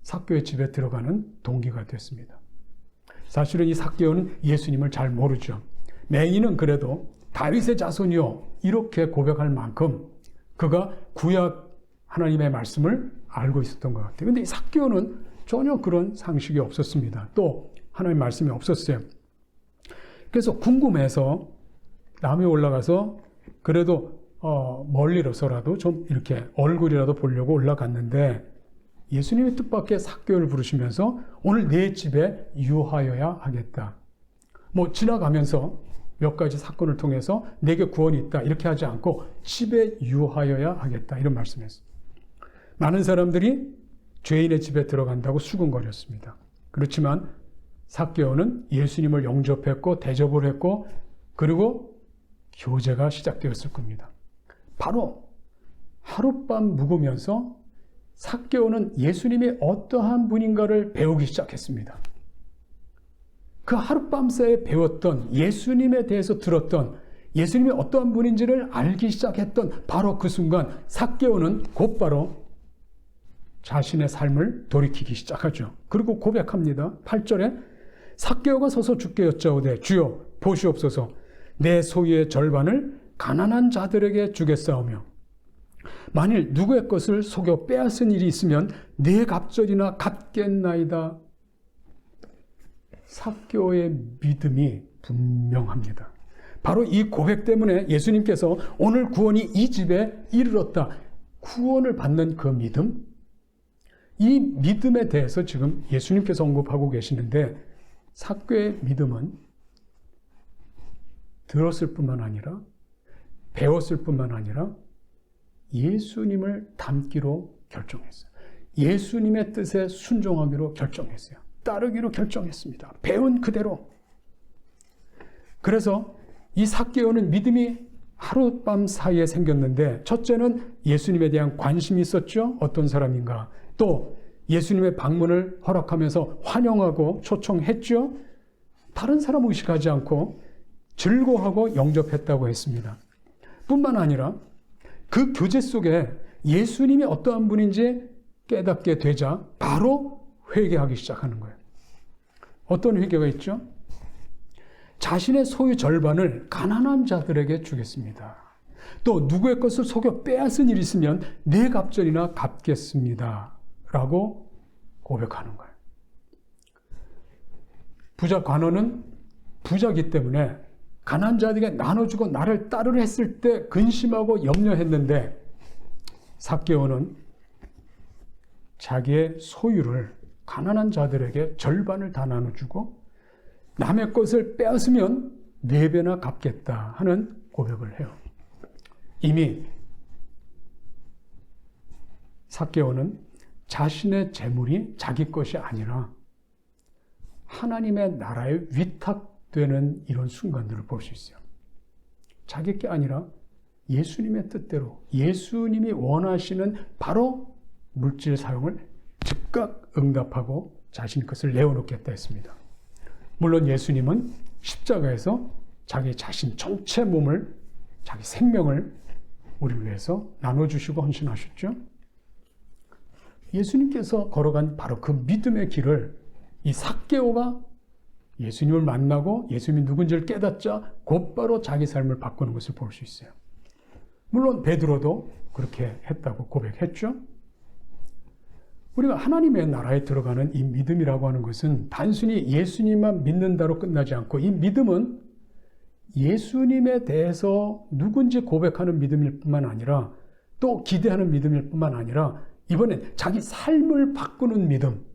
삭개오의 집에 들어가는 동기가 됐습니다. 사실은 이 삭개오는 예수님을 잘 모르죠. 맹인은 그래도 다윗의 자손이요 이렇게 고백할 만큼 그가 구약 하나님의 말씀을 알고 있었던 것 같아요. 그런데 이 삭개오는 전혀 그런 상식이 없었습니다. 또 하나님의 말씀이 없었어요. 그래서 궁금해서 남에 올라가서 그래도 멀리서라도 좀 이렇게 얼굴이라도 보려고 올라갔는데 예수님의 뜻밖의 삭개오를 부르시면서 오늘 내 집에 유하여야 하겠다. 뭐 지나가면서 몇 가지 사건을 통해서 내게 구원이 있다 이렇게 하지 않고 집에 유하여야 하겠다 이런 말씀했어요. 많은 사람들이 죄인의 집에 들어간다고 수군거렸습니다. 그렇지만 삭개오는 예수님을 영접했고 대접을 했고 그리고 교제가 시작되었을 겁니다. 바로 하룻밤 묵으면서 삭개오는 예수님이 어떠한 분인가를 배우기 시작했습니다. 그 하룻밤 사이에 배웠던 예수님에 대해서 들었던 예수님이 어떠한 분인지를 알기 시작했던 바로 그 순간 삭개오는 곧바로 자신의 삶을 돌이키기 시작하죠. 그리고 고백합니다. 8절에 삭개오가 서서 주께 여짜오되 주여 보시옵소서 내 소유의 절반을 가난한 자들에게 주겠사오며 만일 누구의 것을 속여 빼앗은 일이 있으면 네 갑절이나 갚겠나이다. 삭개오의 믿음이 분명합니다. 바로 이 고백 때문에 예수님께서 오늘 구원이 이 집에 이르렀다. 구원을 받는 그 믿음, 이 믿음에 대해서 지금 예수님께서 언급하고 계시는데 삭개오의 믿음은 들었을 뿐만 아니라 배웠을 뿐만 아니라 예수님을 닮기로 결정했어요. 예수님의 뜻에 순종하기로 결정했어요. 따르기로 결정했습니다. 배운 그대로. 그래서 이 삭개오는 믿음이 하룻밤 사이에 생겼는데 첫째는 예수님에 대한 관심이 있었죠. 어떤 사람인가. 또 예수님의 방문을 허락하면서 환영하고 초청했죠. 다른 사람 의식하지 않고 즐거워하고 영접했다고 했습니다. 뿐만 아니라 그 교제 속에 예수님이 어떠한 분인지 깨닫게 되자 바로 회개하기 시작하는 거예요. 어떤 회개가 있죠? 자신의 소유 절반을 가난한 자들에게 주겠습니다. 또 누구의 것을 속여 빼앗은 일이 있으면 네 갑절이나 갚겠습니다. 라고 고백하는 거예요. 부자 관원은 부자기 때문에 가난한 자들에게 나눠주고 나를 따르려 했을 때 근심하고 염려했는데, 삭개오는 자기의 소유를 가난한 자들에게 절반을 다 나눠주고 남의 것을 빼앗으면 4배나 갚겠다 하는 고백을 해요. 이미 삭개오는 자신의 재물이 자기 것이 아니라 하나님의 나라에 위탁되는 이런 순간들을 볼 수 있어요. 자기 게 아니라 예수님의 뜻대로, 예수님이 원하시는 바로 물질 사용을 즉각 응답하고 자신 것을 내어놓겠다 했습니다. 물론 예수님은 십자가에서 자기 자신 전체 몸을, 자기 생명을 우리를 위해서 나눠주시고 헌신하셨죠. 예수님께서 걸어간 바로 그 믿음의 길을 이 삭개오가 예수님을 만나고 예수님이 누군지를 깨닫자 곧바로 자기 삶을 바꾸는 것을 볼 수 있어요. 물론 베드로도 그렇게 했다고 고백했죠. 우리가 하나님의 나라에 들어가는 이 믿음이라고 하는 것은 단순히 예수님만 믿는다로 끝나지 않고, 이 믿음은 예수님에 대해서 누군지 고백하는 믿음일 뿐만 아니라, 또 기대하는 믿음일 뿐만 아니라, 이번엔 자기 삶을 바꾸는 믿음,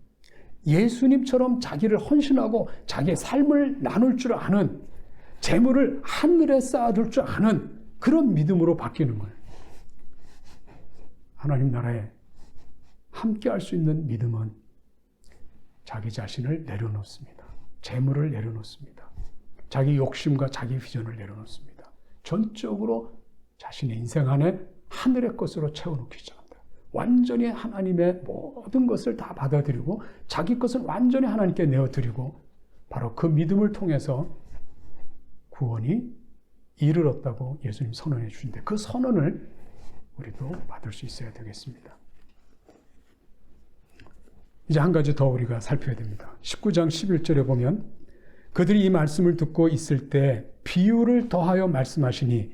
예수님처럼 자기를 헌신하고 자기의 삶을 나눌 줄 아는, 재물을 하늘에 쌓아둘 줄 아는 그런 믿음으로 바뀌는 거예요. 하나님 나라에 함께 할 수 있는 믿음은 자기 자신을 내려놓습니다. 재물을 내려놓습니다. 자기 욕심과 자기 비전을 내려놓습니다. 전적으로 자신의 인생 안에 하늘의 것으로 채워놓기 시작합니다. 완전히 하나님의 모든 것을 다 받아들이고 자기 것을 완전히 하나님께 내어드리고, 바로 그 믿음을 통해서 구원이 이르렀다고 예수님 선언해 주신데, 그 선언을 우리도 받을 수 있어야 되겠습니다. 이제 한 가지 더 우리가 살펴야 됩니다. 19장 11절에 보면 그들이 이 말씀을 듣고 있을 때 비유를 더하여 말씀하시니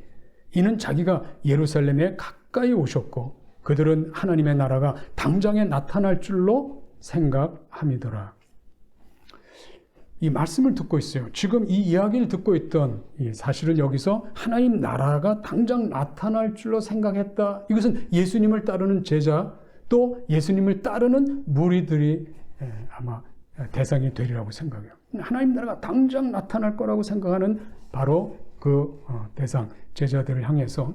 이는 자기가 예루살렘에 가까이 오셨고 그들은 하나님의 나라가 당장에 나타날 줄로 생각함이더라. 이 말씀을 듣고 있어요. 지금 이 이야기를 듣고 있던, 사실은 여기서 하나님 나라가 당장 나타날 줄로 생각했다. 이것은 예수님을 따르는 제자, 또 예수님을 따르는 무리들이 아마 대상이 되리라고 생각해요. 하나님 나라가 당장 나타날 거라고 생각하는 바로 그 대상, 제자들을 향해서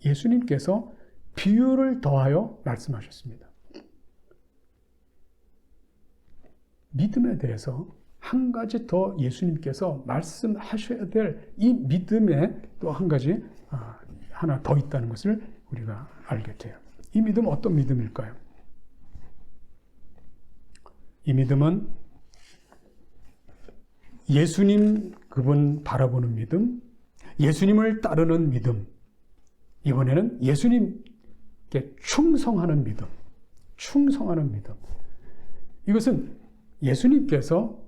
예수님께서 비유를 더하여 말씀하셨습니다. 믿음에 대해서 한 가지 더 예수님께서 말씀하셔야 될 이 믿음에 또 한 가지 하나 더 있다는 것을 우리가 알게 돼요. 이 믿음은 어떤 믿음일까요? 이 믿음은 예수님 그분 바라보는 믿음, 예수님을 따르는 믿음, 이번에는 예수님께 충성하는 믿음, 충성하는 믿음. 이것은 예수님께서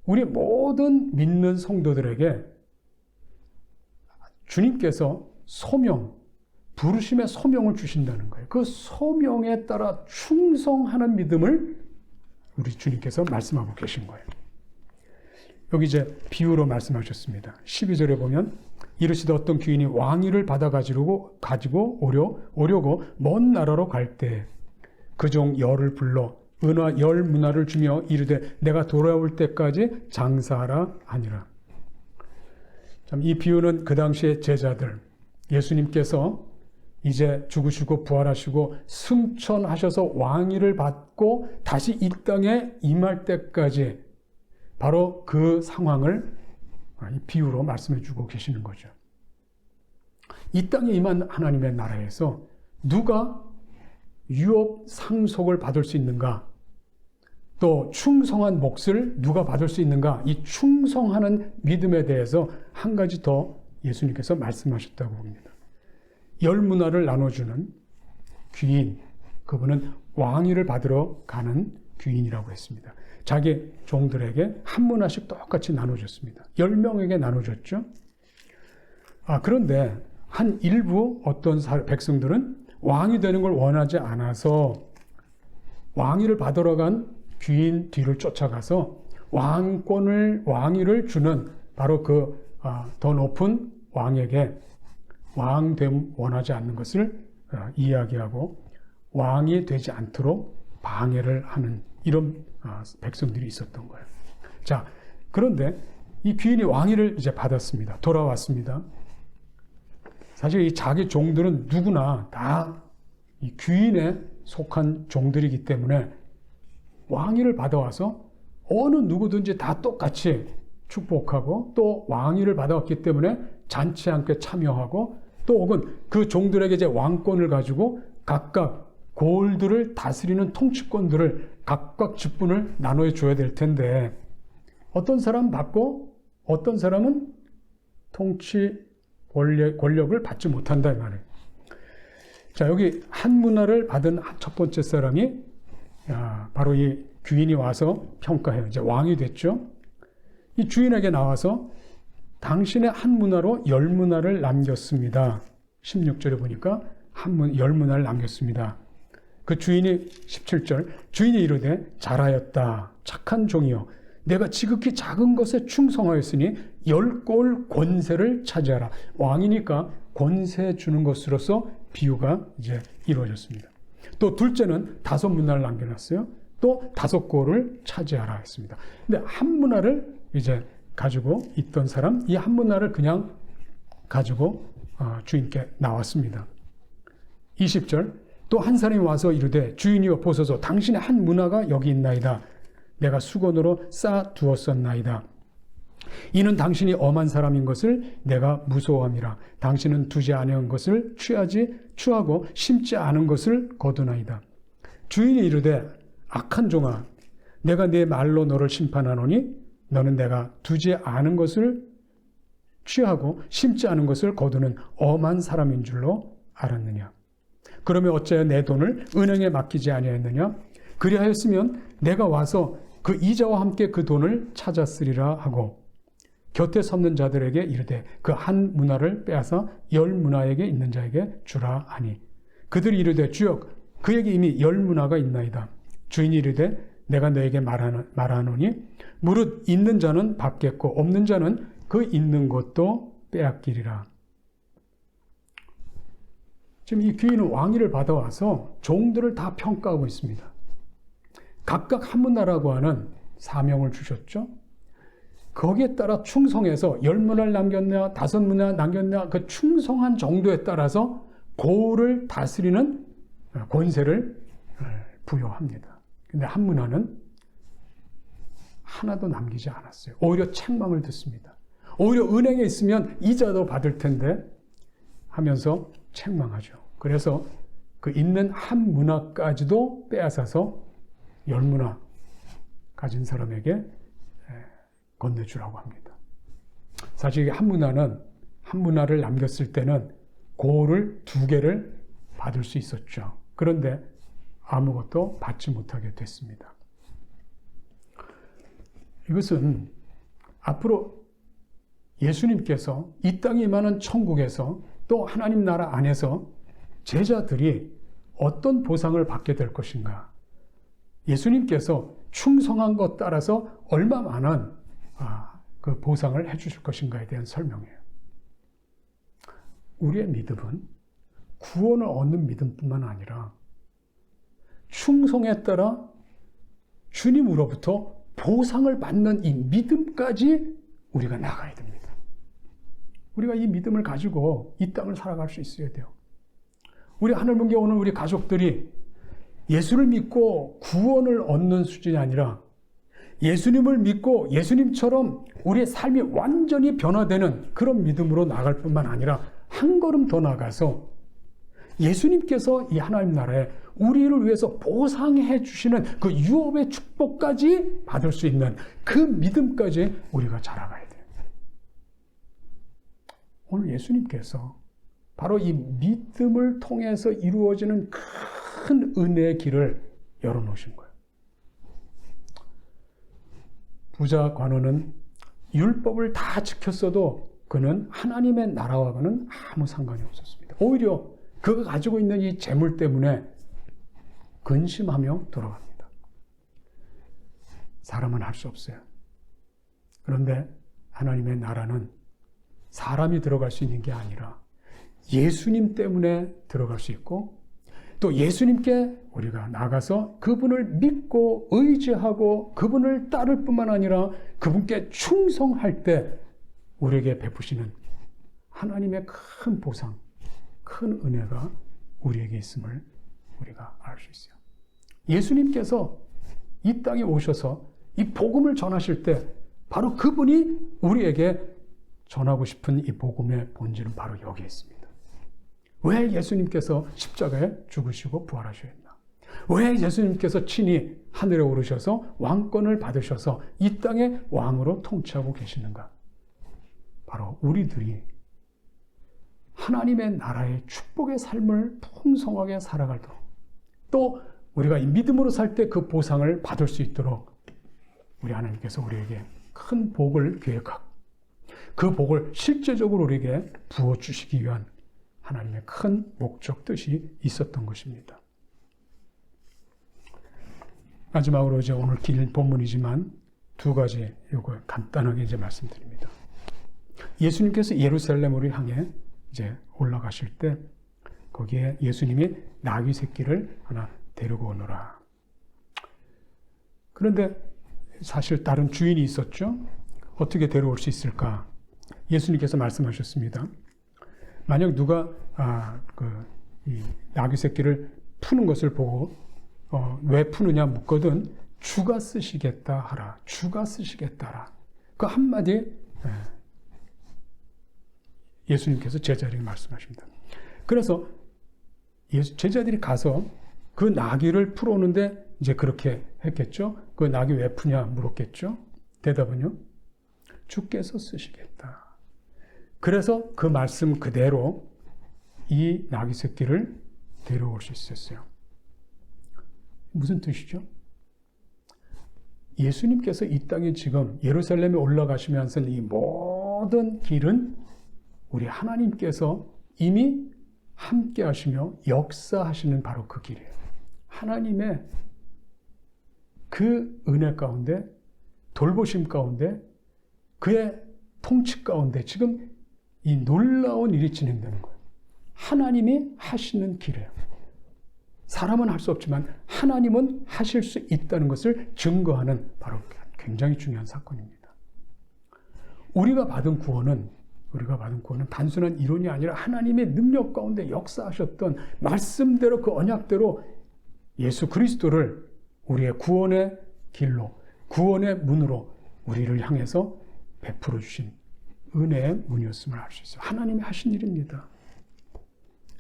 우리 모든 믿는 성도들에게 주님께서 소명, 부르심의 소명을 주신다는 거예요. 그 소명에 따라 충성하는 믿음을 우리 주님께서 말씀하고 계신 거예요. 여기 이제 비유로 말씀하셨습니다. 12절에 보면 이르시되 어떤 귀인이 왕위를 받아 가지고 오려고 먼 나라로 갈 때 그 종 열을 불러 은화 10문화를 주며 이르되 내가 돌아올 때까지 장사하라 하니라. 참, 이 비유는 그 당시의 제자들, 예수님께서 이제 죽으시고 부활하시고 승천하셔서 왕위를 받고 다시 이 땅에 임할 때까지 바로 그 상황을 이 비유로 말씀해 주고 계시는 거죠. 이 땅에 임한 하나님의 나라에서 누가 유업 상속을 받을 수 있는가? 또 충성한 몫을 누가 받을 수 있는가? 이 충성하는 믿음에 대해서 한 가지 더 예수님께서 말씀하셨다고 봅니다. 10문화를 나눠주는 귀인, 그분은 왕위를 받으러 가는 귀인이라고 했습니다. 자기 종들에게 한 문화씩 똑같이 나눠줬습니다. 10명에게 나눠줬죠. 그런데 한 일부 어떤 백성들은 왕이 되는 걸 원하지 않아서 왕위를 받으러 간 귀인 뒤를 쫓아가서 왕위를 주는 바로 그 더 높은 왕에게 왕됨 원하지 않는 것을 이야기하고 왕이 되지 않도록 방해를 하는 이런 백성들이 있었던 거예요. 자, 그런데 이 귀인이 왕위를 이제 받았습니다. 돌아왔습니다. 사실 이 자기 종들은 누구나 다 이 귀인에 속한 종들이기 때문에 왕위를 받아와서 어느 누구든지 다 똑같이 축복하고 또 왕위를 받아왔기 때문에 잔치 함께 참여하고 또 혹은 그 종들에게 이제 왕권을 가지고 각각 고을들을 다스리는 통치권들을 각각 직분을 나눠 줘야 될 텐데 어떤 사람 받고 어떤 사람은 통치 권력을 받지 못한다 이 말이에요. 자, 여기 한 문화를 받은 첫 번째 사람이 바로 이 귀인이 와서 평가해요. 이제 왕이 됐죠. 이 주인에게 나와서 당신의 한 문화로 10문화를 남겼습니다. 16절에 보니까 10문화를 남겼습니다. 그 주인이 17절 주인이 이르되 잘하였다 착한 종이여 내가 지극히 작은 것에 충성하였으니 10골 권세를 차지하라. 왕이니까 권세 주는 것으로서 비유가 이제 이루어졌습니다. 또 둘째는 5문화를 남겨놨어요. 또 5골을 차지하라 했습니다. 근데 한 문화를 이제 가지고 있던 사람, 이 한 문화를 그냥 가지고 주인께 나왔습니다. 20절 또 한 사람이 와서 이르되 주인이여 보소서 당신의 한 문화가 여기 있나이다. 내가 수건으로 싸 두었었나이다. 이는 당신이 엄한 사람인 것을 내가 무서워함이라. 당신은 두지 아니한 것을 취하고 심지 않은 것을 거두나이다. 주인이 이르되 악한 종아 내가 네 말로 너를 심판하노니 너는 내가 두지 않은 것을 취하고 심지 않은 것을 거두는 엄한 사람인 줄로 알았느냐. 그러면 어찌하여 내 돈을 은행에 맡기지 아니하였느냐. 그리하였으면 내가 와서 그 이자와 함께 그 돈을 찾았으리라 하고 곁에 섰는 자들에게 이르되 그 한 문화를 빼앗아 10문화에게 있는 자에게 주라 하니 그들이 이르되 주여 그에게 이미 10문화가 있나이다. 주인이 이르되 내가 너에게 말하노니 무릇 있는 자는 받겠고 없는 자는 그 있는 것도 빼앗기리라. 지금 이 귀인은 왕위를 받아와서 종들을 다 평가하고 있습니다. 각각 한 문화라고 하는 사명을 주셨죠. 거기에 따라 충성해서 10문화를 남겼냐 5문화 남겼냐 그 충성한 정도에 따라서 고을을 다스리는 권세를 부여합니다. 근데 한 문화는 하나도 남기지 않았어요. 오히려 책망을 듣습니다. 오히려 은행에 있으면 이자도 받을 텐데 하면서 책망하죠. 그래서 그 있는 한 문화까지도 빼앗아서 10문화 가진 사람에게 건네주라고 합니다. 사실 한 문화를 남겼을 때는 고을을 2개를 받을 수 있었죠. 그런데 아무것도 받지 못하게 됐습니다. 이것은 앞으로 예수님께서 이 땅에 임하는 천국에서 또 하나님 나라 안에서 제자들이 어떤 보상을 받게 될 것인가. 예수님께서 충성한 것 따라서 얼마만한 그 보상을 해주실 것인가에 대한 설명이에요. 우리의 믿음은 구원을 얻는 믿음뿐만 아니라 충성에 따라 주님으로부터 보상을 받는 이 믿음까지 우리가 나가야 됩니다. 우리가 이 믿음을 가지고 이 땅을 살아갈 수 있어야 돼요. 우리 하늘문교에 오는 우리 가족들이 예수를 믿고 구원을 얻는 수준이 아니라 예수님을 믿고 예수님처럼 우리의 삶이 완전히 변화되는 그런 믿음으로 나갈 뿐만 아니라 한 걸음 더 나가서 예수님께서 이 하나님 나라에 우리를 위해서 보상해 주시는 그 유업의 축복까지 받을 수 있는 그 믿음까지 우리가 자라가야 돼요. 오늘 예수님께서 바로 이 믿음을 통해서 이루어지는 큰 은혜의 길을 열어놓으신 거예요. 부자 관원은 율법을 다 지켰어도 그는 하나님의 나라와는 아무 상관이 없었습니다. 오히려 그가 가지고 있는 이 재물 때문에 근심하며 돌아갑니다. 사람은 할 수 없어요. 그런데 하나님의 나라는 사람이 들어갈 수 있는 게 아니라 예수님 때문에 들어갈 수 있고, 또 예수님께 우리가 나가서 그분을 믿고 의지하고 그분을 따를 뿐만 아니라 그분께 충성할 때 우리에게 베푸시는 하나님의 큰 보상, 큰 은혜가 우리에게 있음을 우리가 알 수 있어요. 예수님께서 이 땅에 오셔서 이 복음을 전하실 때 바로 그분이 우리에게 전하고 싶은 이 복음의 본질은 바로 여기에 있습니다. 왜 예수님께서 십자가에 죽으시고 부활하셨나? 왜 예수님께서 친히 하늘에 오르셔서 왕권을 받으셔서 이 땅의 왕으로 통치하고 계시는가? 바로 우리들이 하나님의 나라의 축복의 삶을 풍성하게 살아가도록, 또 우리가 이 믿음으로 살 때 그 보상을 받을 수 있도록 우리 하나님께서 우리에게 큰 복을 계획하고 그 복을 실제적으로 우리에게 부어주시기 위한 하나님의 큰 목적 뜻이 있었던 것입니다. 마지막으로 이제 오늘 긴 본문이지만 두 가지 요거 간단하게 이제 말씀드립니다. 예수님께서 예루살렘으로 향해 이제 올라가실 때 거기에 예수님이 나귀 새끼를 하나 데리고 오너라. 그런데 사실 다른 주인이 있었죠. 어떻게 데려올 수 있을까? 예수님께서 말씀하셨습니다. 만약 누가 이 나귀 새끼를 푸는 것을 보고 왜 푸느냐 묻거든 주가 쓰시겠다 하라. 주가 쓰시겠다라. 그 한마디 예수님께서 제자들에게 말씀하십니다. 그래서 제자들이 가서 그 나귀를 풀어오는데 이제 그렇게 했겠죠. 그 나귀 왜 푸냐 물었겠죠. 대답은요. 주께서 쓰시겠다. 그래서 그 말씀 그대로 이 나귀 새끼를 데려올 수 있었어요. 무슨 뜻이죠? 예수님께서 이 땅에 지금 예루살렘에 올라가시면서 이 모든 길은 우리 하나님께서 이미 함께 하시며 역사하시는 바로 그 길이에요. 하나님의 그 은혜 가운데, 돌보심 가운데, 그의 통치 가운데 지금 이 놀라운 일이 진행되는 거예요. 하나님이 하시는 길이에요. 사람은 할 수 없지만 하나님은 하실 수 있다는 것을 증거하는 바로 굉장히 중요한 사건입니다. 우리가 받은 구원은 단순한 이론이 아니라 하나님의 능력 가운데 역사하셨던 말씀대로 그 언약대로 예수 그리스도를 우리의 구원의 길로, 구원의 문으로 우리를 향해서 베풀어 주신 은혜의 문이었음을 알 수 있어요. 하나님이 하신 일입니다.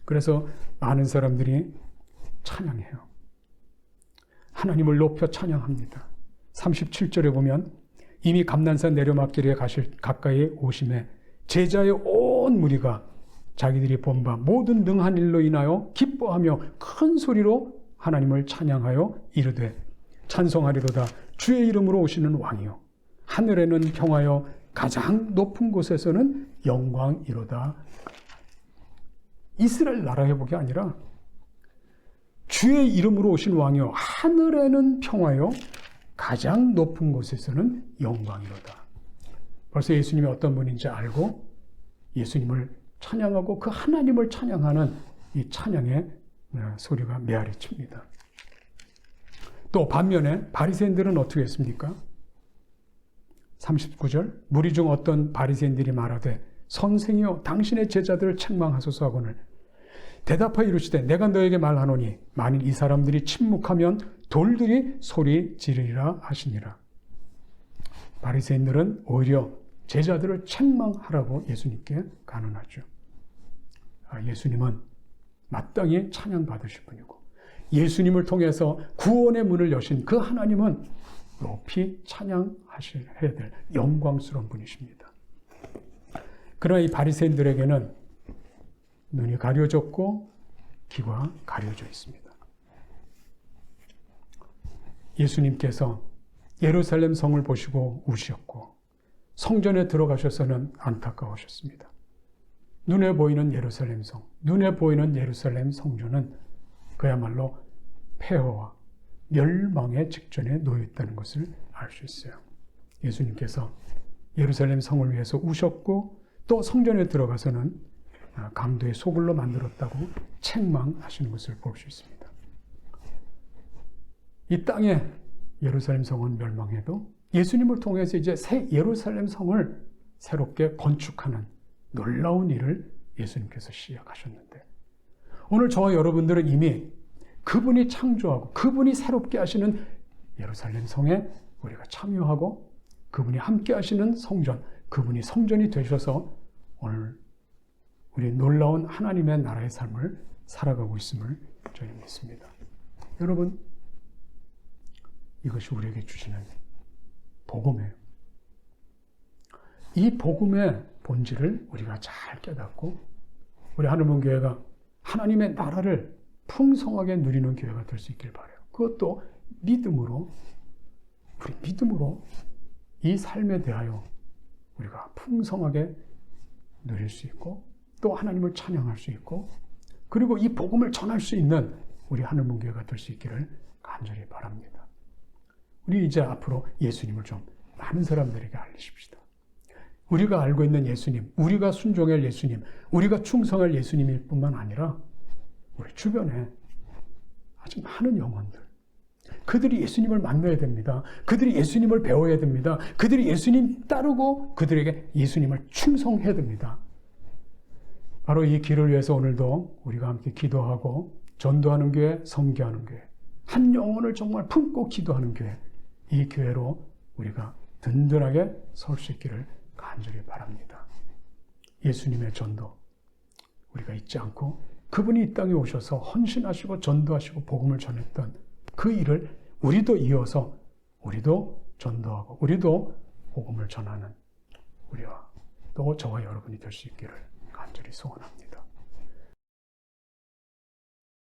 그래서 많은 사람들이 찬양해요. 하나님을 높여 찬양합니다. 37절에 보면 이미 감난산 내려막길에 가까이 오심에 제자의 온 무리가 자기들이 본 바 모든 능한 일로 인하여 기뻐하며 큰 소리로 하나님을 찬양하여 이르되 찬송하리로다. 주의 이름으로 오시는 왕이요 하늘에는 평화요 가장 높은 곳에서는 영광이로다. 이스라엘 나라 회복이 아니라 주의 이름으로 오신 왕이요 하늘에는 평화요 가장 높은 곳에서는 영광이로다. 벌써 예수님이 어떤 분인지 알고 예수님을 찬양하고 그 하나님을 찬양하는 이 찬양의 소리가 메아리 칩니다. 또 반면에 바리새인들은 어떻게 했습니까? 39절 무리 중 어떤 바리새인들이 말하되 선생이여 당신의 제자들을 책망하소서 하거늘 대답하여 이르시되 내가 너에게 말하노니 만일 이 사람들이 침묵하면 돌들이 소리 지르리라 하시니라. 바리새인들은 오히려 제자들을 책망하라고 예수님께 간언하죠. 예수님은 마땅히 찬양받으실 분이고 예수님을 통해서 구원의 문을 여신 그 하나님은 높이 찬양하셔야 될 영광스러운 분이십니다. 그러나 이 바리새인들에게는 눈이 가려졌고 귀가 가려져 있습니다. 예수님께서 예루살렘 성을 보시고 우셨고 성전에 들어가셔서는 안타까우셨습니다. 눈에 보이는 예루살렘 성, 눈에 보이는 예루살렘 성전은 그야말로 폐허와 멸망의 직전에 놓여 있다는 것을 알 수 있어요. 예수님께서 예루살렘 성을 위해서 우셨고 또 성전에 들어가서는 강도의 소굴로 만들었다고 책망하시는 것을 볼 수 있습니다. 이 땅에 예루살렘 성은 멸망해도 예수님을 통해서 이제 새 예루살렘 성을 새롭게 건축하는 놀라운 일을 예수님께서 시작하셨는데, 오늘 저와 여러분들은 이미 그분이 창조하고 그분이 새롭게 하시는 예루살렘 성에 우리가 참여하고 그분이 함께 하시는 성전, 그분이 성전이 되셔서 오늘 우리 놀라운 하나님의 나라의 삶을 살아가고 있음을 저는 믿습니다. 여러분, 이것이 우리에게 주시는 복음이에요. 이 복음의 본질을 우리가 잘 깨닫고 우리 하늘문교회가 하나님의 나라를 풍성하게 누리는 교회가 될 수 있길 바라요. 그것도 믿음으로, 우리 믿음으로 이 삶에 대하여 우리가 풍성하게 누릴 수 있고 또 하나님을 찬양할 수 있고 그리고 이 복음을 전할 수 있는 우리 하늘문교회가 될 수 있기를 간절히 바랍니다. 우리 이제 앞으로 예수님을 좀 많은 사람들에게 알리십시다. 우리가 알고 있는 예수님, 우리가 순종할 예수님, 우리가 충성할 예수님일 뿐만 아니라 우리 주변에 아주 많은 영혼들, 그들이 예수님을 만나야 됩니다. 그들이 예수님을 배워야 됩니다. 그들이 예수님 따르고 그들에게 예수님을 충성해야 됩니다. 바로 이 길을 위해서 오늘도 우리가 함께 기도하고 전도하는 교회, 선교하는 교회, 한 영혼을 정말 품고 기도하는 교회, 이 교회로 우리가 든든하게 설 수 있기를 간절히 바랍니다. 예수님의 전도 우리가 잊지 않고 그분이 이 땅에 오셔서 헌신하시고 전도하시고 복음을 전했던 그 일을 우리도 이어서 우리도 전도하고 우리도 복음을 전하는 우리와 또 저와 여러분이 될 수 있기를 간절히 소원합니다.